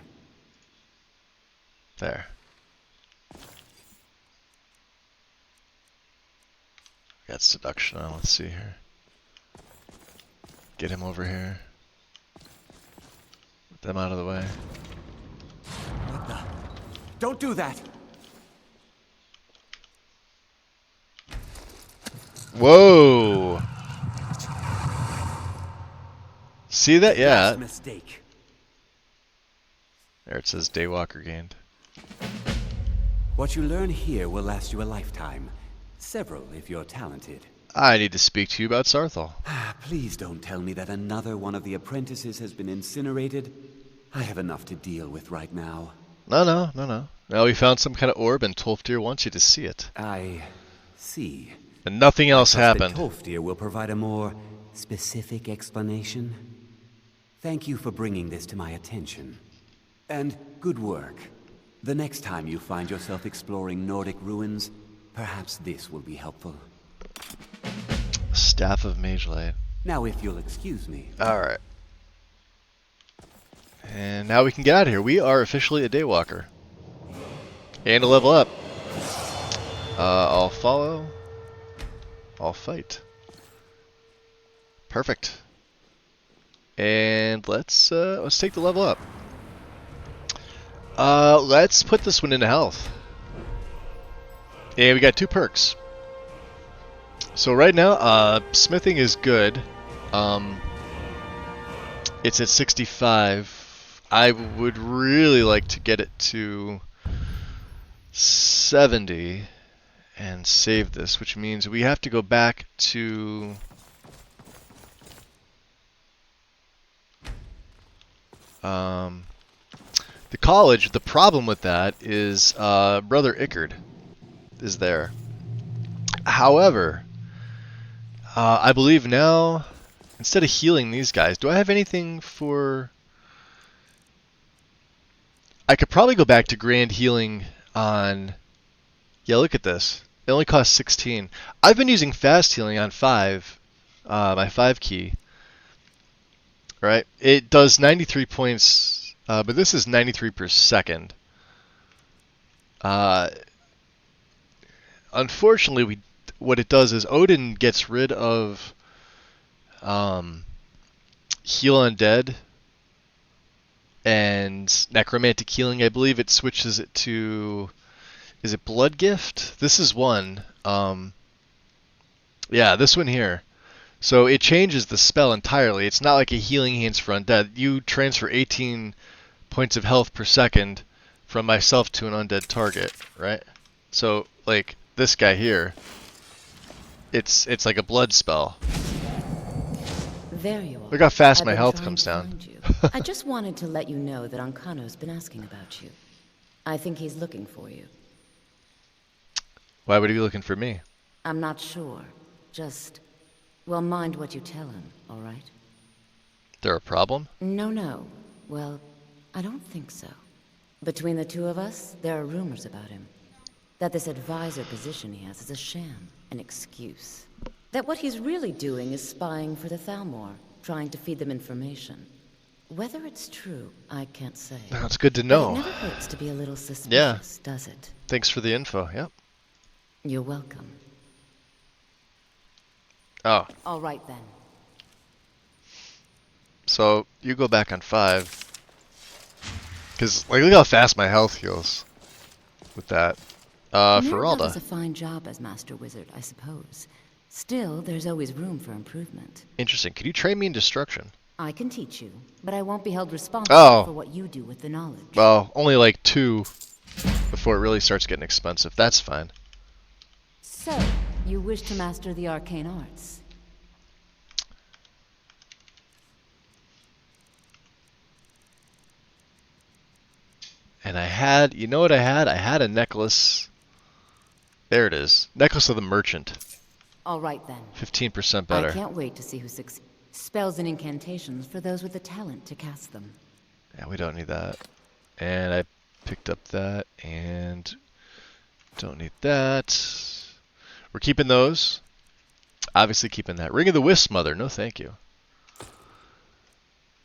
There. Got seduction on. Let's see here. Get him over here. Get them out of the way. What the? Don't do that! Whoa! See that? Yeah. Mistake. There it says Daywalker gained. What you learn here will last you a lifetime. Several, if you're talented. I need to speak to you about Sarthal. Please don't tell me that another one of the apprentices has been incinerated. I have enough to deal with right now. No. Now we found some kind of orb and Tolfdir wants you to see it. I see. And nothing else happened. Tolfdir will provide a more specific explanation. Thank you for bringing this to my attention. And good work. The next time you find yourself exploring Nordic ruins, perhaps this will be helpful. Staff of Mage Light. Now if you'll excuse me. Alright. And now we can get out of here. We are officially a Daywalker. And a level up. I'll follow. I'll fight. Perfect. And let's take the level up. Let's put this one into health. And we got 2 perks. So right now, smithing is good. It's at 65. I would really like to get it to 70 and save this, which means we have to go back to the college. The problem with that is Brother Ickard is there. However, I believe now, instead of healing these guys, do I have anything for... I could probably go back to grand healing on... Yeah, look at this. It only costs 16. I've been using fast healing on 5, my 5 key. Right? It does 93 points, but this is 93 per second. Unfortunately, what it does is Odin gets rid of heal undead and necromantic healing. I believe it switches it to, is it blood gift? This is one. Yeah, this one here. So it changes the spell entirely. It's not like a healing hands for undead. You transfer 18 points of health per second from myself to an undead target, right? So, like, this guy here, it's like a blood spell. There you are. Look how fast I've my been health trying comes to down. find you. I just wanted to let you know that Ancano's been asking about you. I think he's looking for you. Why would he be looking for me? I'm not sure. Just, well, mind what you tell him, all right? There a problem? No. Well, I don't think so. Between the two of us, there are rumors about him. That this advisor position he has is a sham, an excuse. That what he's really doing is spying for the Thalmor, trying to feed them information. Whether it's true, I can't say. That's good to But know. it never hurts to be a little suspicious, does it? Thanks for the info, yep. You're welcome. Oh. All right then. So, you go back on 5. Because, like, look how fast my health heals with that. Mirabelle Feralda. does a fine job as Master Wizard, I suppose. Still, there's always room for improvement. Interesting. Could you train me in destruction? I can teach you, but I won't be held responsible for what you do with the knowledge. Well, only like 2 before it really starts getting expensive. That's fine. So, you wish to master the arcane arts? And I had, you know what I had? I had a necklace. There it is. Necklace of the Merchant. All right then. 15% better. I can't wait to see who succeeds. Spells and incantations for those with the talent to cast them. Yeah, we don't need that. And I picked up that, and don't need that. We're keeping those. Obviously keeping that. Ring of the Wisp Mother. No, thank you.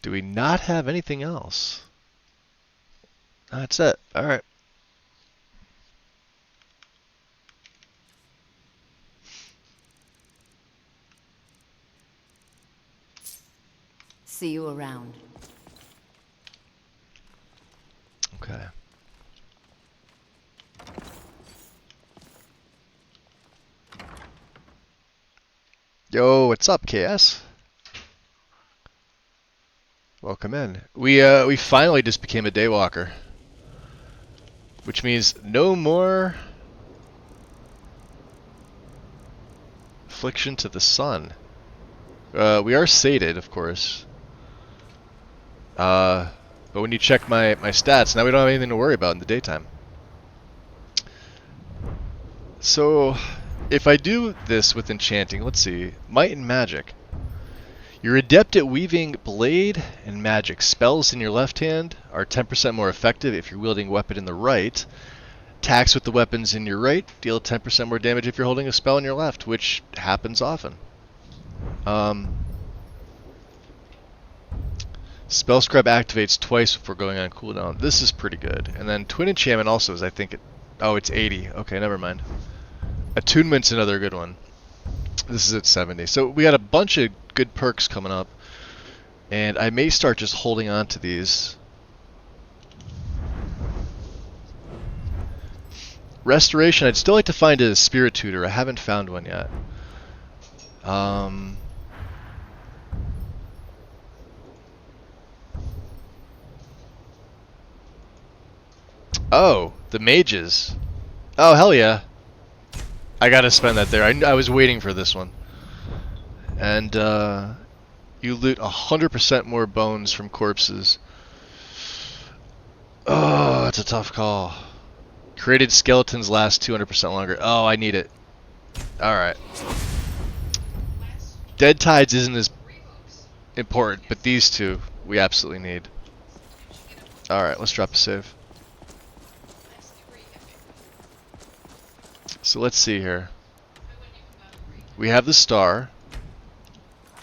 Do we not have anything else? That's it. All right. See you around. Okay. Yo, what's up, KS? Welcome in. We finally just became a daywalker, which means no more affliction to the sun. We are sated, of course. But when you check my stats, now we don't have anything to worry about in the daytime. So, if I do this with enchanting, let's see, might and magic. You're adept at weaving blade and magic. Spells in your left hand are 10% more effective if you're wielding a weapon in the right. Attacks with the weapons in your right deal 10% more damage if you're holding a spell in your left, which happens often. Spell Scrub activates twice before going on cooldown. This is pretty good. And then Twin Enchantment also is, I think, it's 80. Okay, never mind. Attunement's another good one. This is at 70. So we got a bunch of good perks coming up. And I may start just holding on to these. Restoration, I'd still like to find a Spirit Tutor. I haven't found one yet. Oh, the mages. Oh, hell yeah. I gotta spend that there. I was waiting for this one. And, you loot 100% more bones from corpses. Oh, it's a tough call. Created skeletons last 200% longer. Oh, I need it. Alright. Dead Tides isn't as important, but these two we absolutely need. Alright, let's drop a save. So let's see here. We have the star.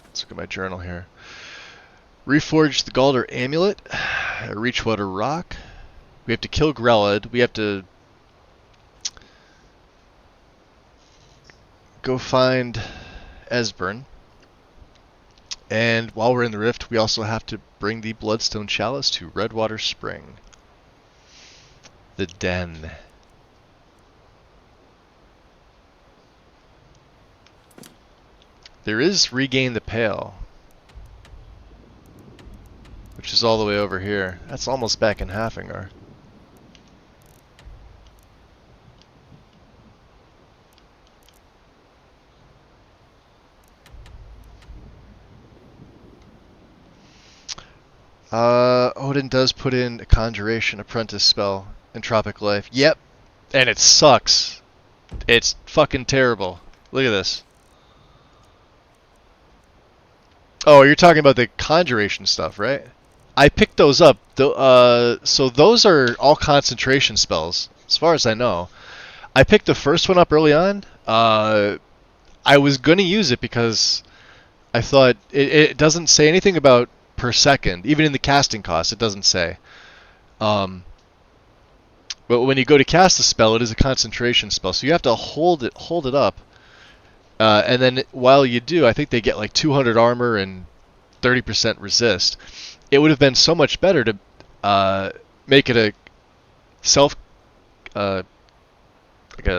Let's look at my journal here. Reforge the Galder Amulet. Reachwater Rock. We have to kill Grelad. We have to go find Esbern. And while we're in the Rift, we also have to bring the Bloodstone Chalice to Redwater Spring. The Den. There is Regain the Pale, which is all the way over here. That's almost back in Hafengar. Odin does put in a Conjuration Apprentice spell in Tropic Life. Yep, and it sucks. It's fucking terrible. Look at this. Oh, you're talking about the Conjuration stuff, right? I picked those up. So those are all concentration spells, as far as I know. I picked the first one up early on. I was going to use it because I thought it doesn't say anything about per second. Even in the casting cost, it doesn't say. But when you go to cast a spell, it is a concentration spell, so you have to hold it up. And then while you do, I think they get like 200 armor and 30% resist. It would have been so much better to make it a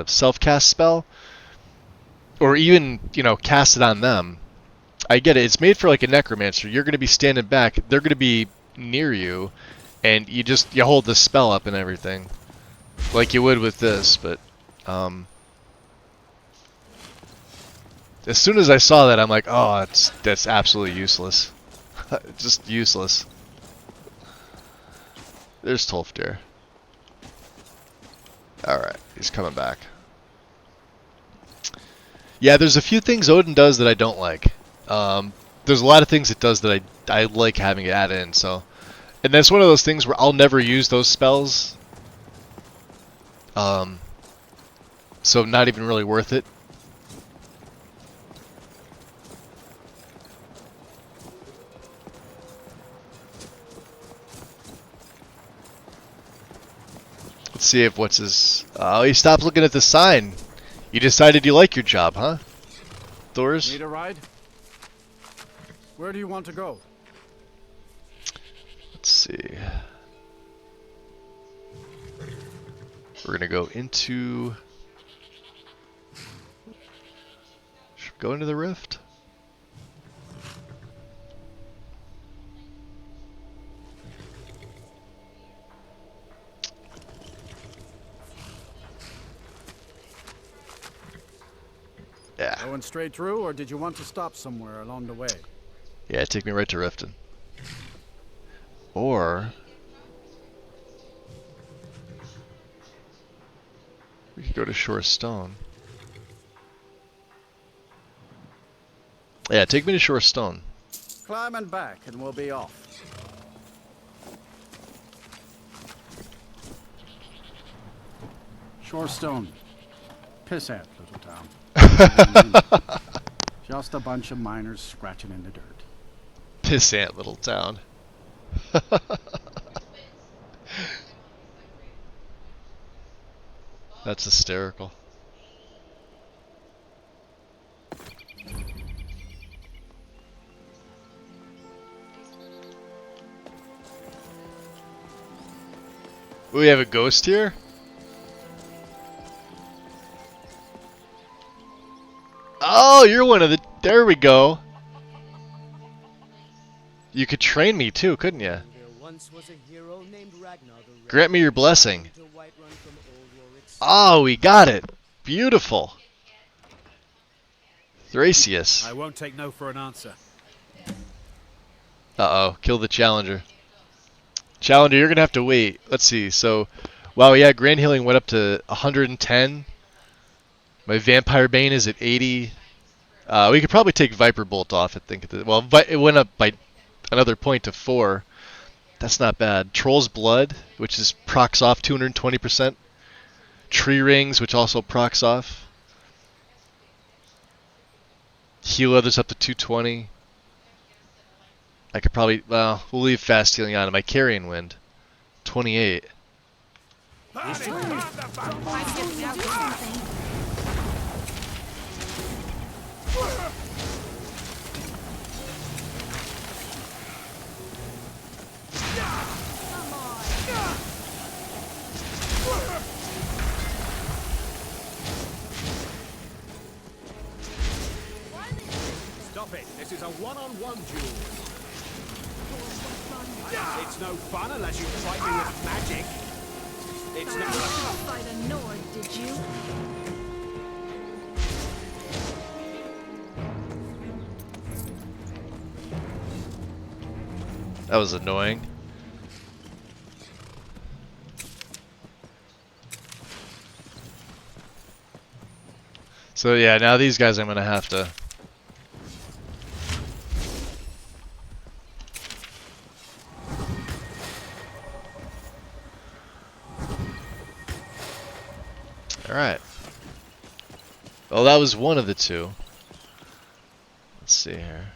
self-cast spell, or even cast it on them. I get it. It's made for like a necromancer. You're going to be standing back. They're going to be near you, and you hold the spell up and everything, like you would with this. But as soon as I saw that, I'm like, oh, that's absolutely useless. Just useless. There's Tolfdir. Alright, he's coming back. Yeah, there's a few things Odin does that I don't like. There's a lot of things it does that I like having it added in, so... And that's one of those things where I'll never use those spells. So not even really worth it. Let's see if what's his... Oh, he stopped looking at the sign. You decided you like your job, huh? Thors? Need a ride? Where do you want to go? Let's see. We're gonna go into... Should we go into the rift? Yeah. Going straight through, or did you want to stop somewhere along the way? Yeah, take me right to Riften. Or... we could go to Shore Stone. Yeah, take me to Shore Stone. Climb and back, and we'll be off. Shorestone. Pissant little town. Just a bunch of miners scratching in the dirt. Pissant little town. That's hysterical. We have a ghost here? Oh, you're one of the... There we go. You could train me too, couldn't you? Grant me your blessing. Oh, we got it. Beautiful. Thracius. I won't take no for an answer. Uh-oh. Kill the Challenger. Challenger, you're going to have to wait. Let's see. So, wow, yeah, Grand Healing went up to 110. My Vampire Bane is at 80. We could probably take Viper Bolt off, I think. Well, it went up by another point to 4. That's not bad. Troll's Blood, which is procs off 220%. Tree Rings, which also procs off. Heal others up to 220. I could probably... Well, we'll leave Fast Healing on. My Carrion Wind. 28. Stop it. This is a one-on-one duel. It's no fun unless you fight me with magic. It's no fun. By the Nord, did you? That was annoying. So yeah, now these guys I'm gonna have to... Alright. Well, that was one of the two. Let's see here.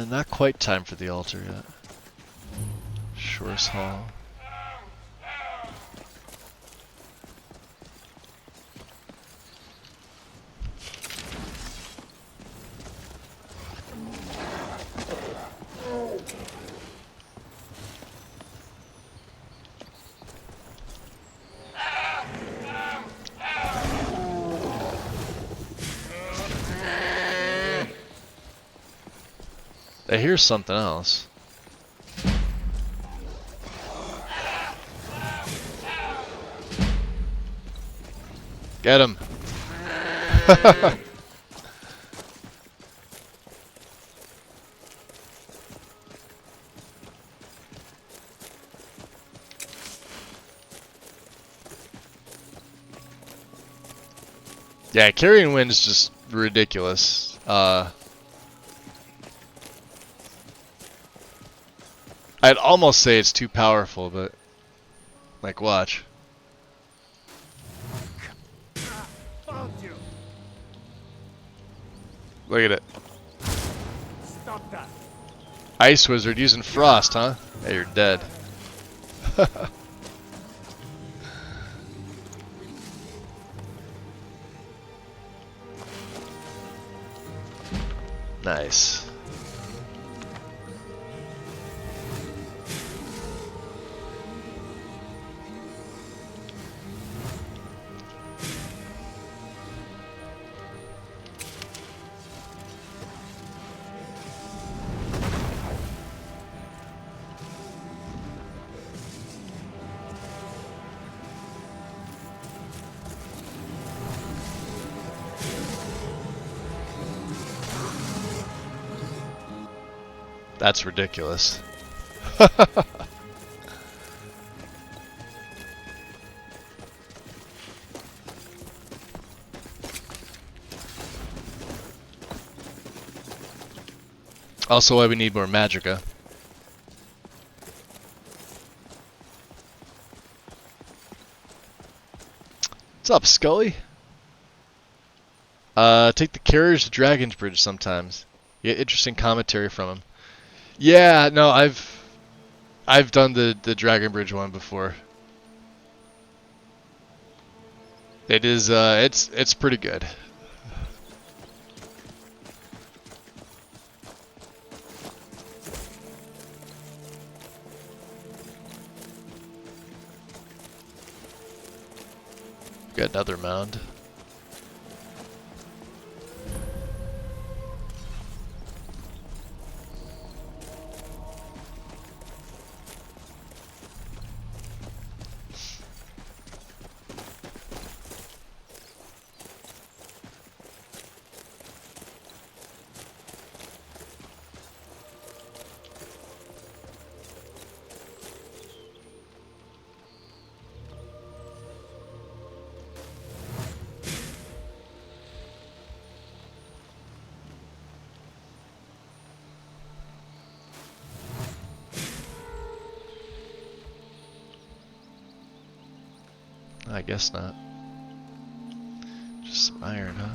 Not quite time for the altar yet. Shores Hall. I hear something else. Get him. Yeah, carrying wind is just ridiculous. I'd almost say it's too powerful, but like, watch. Look at it. Stop that. Ice Wizard using frost, huh? Hey, you're dead. Nice. That's ridiculous. Also why we need more magicka. What's up, Scully? Take the carriage to Dragon's Bridge sometimes. You get interesting commentary from him. Yeah, no, I've done the Dragon Bridge one before. It is it's pretty good. Got another mound. I guess not. Just some iron, huh?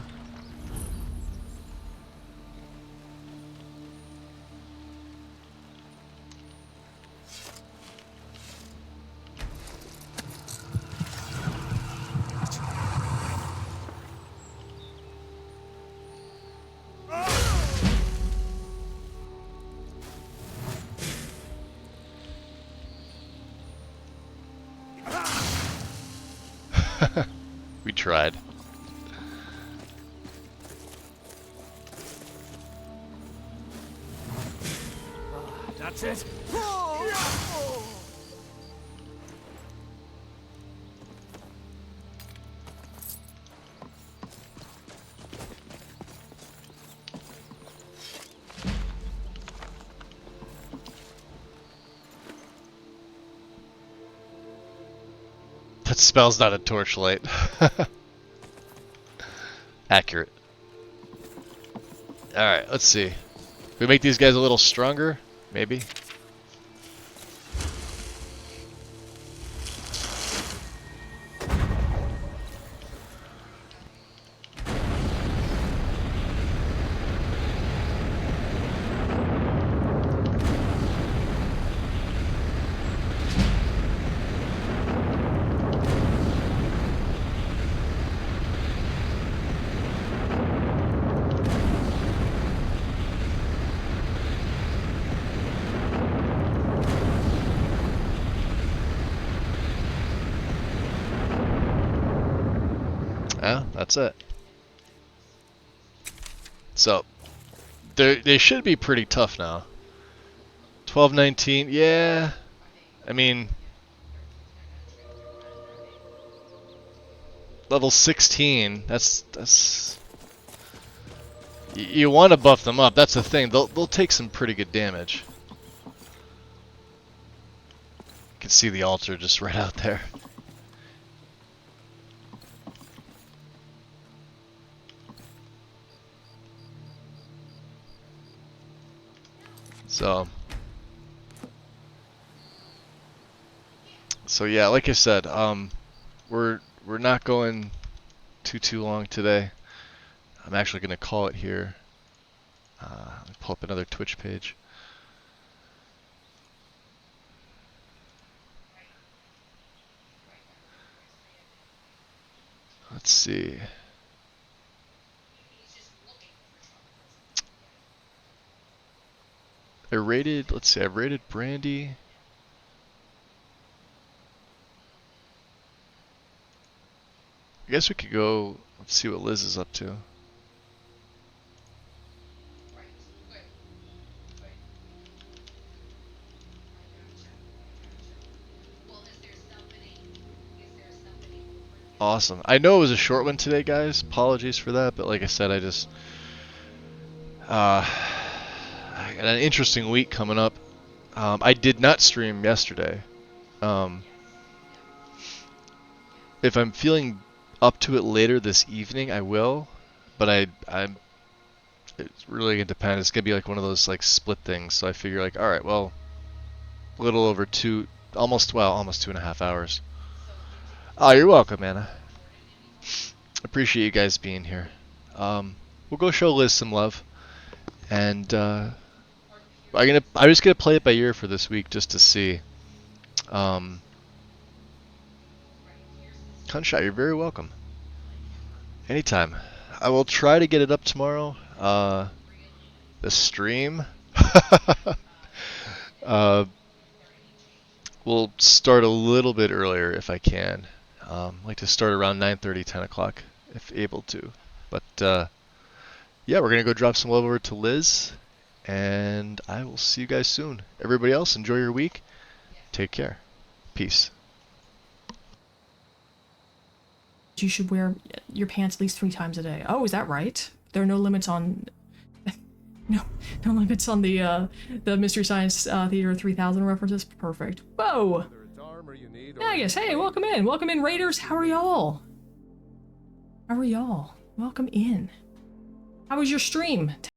We tried. That's it. That spell's not a torchlight. Accurate. Alright, let's see. We make these guys a little stronger? Maybe? Yeah, that's it. So, they should be pretty tough now. 12-19, yeah. I mean, level 16. That's. You want to buff them up. That's the thing. They'll take some pretty good damage. You can see the altar just right out there. So yeah, like I said, we're not going too long today. I'm actually gonna call it here. Let me pull up another Twitch page. Let's see. Let's see, I rated Brandy. I guess we could go, let's see what Liz is up to. Awesome. I know it was a short one today, guys. Apologies for that, but like I said, I just I got an interesting week coming up. I did not stream yesterday. If I'm feeling up to it later this evening, I will. But it's really gonna depend. It's gonna be like one of those like split things. So I figure like, all right, well, a little over almost 2.5 hours. Oh, you're welcome, Anna. Appreciate you guys being here. We'll go show Liz some love, and I'm just gonna play it by ear for this week just to see. Gunshot, you're very welcome. Anytime. I will try to get it up tomorrow. The stream we'll start a little bit earlier if I can. Like to start around 9:30, 10 o'clock if able to. But yeah, we're gonna go drop some love over to Liz, and I will see you guys soon. Everybody else, enjoy your week. Take care. Peace. You should wear your pants at least 3 times a day. Oh, is that right? There are no limits on no limits on the Mystery Science Theater 3000 references. Perfect. Whoa. Yeah, yes. Hey, welcome in, Raiders. How are y'all? Welcome in. How was your stream?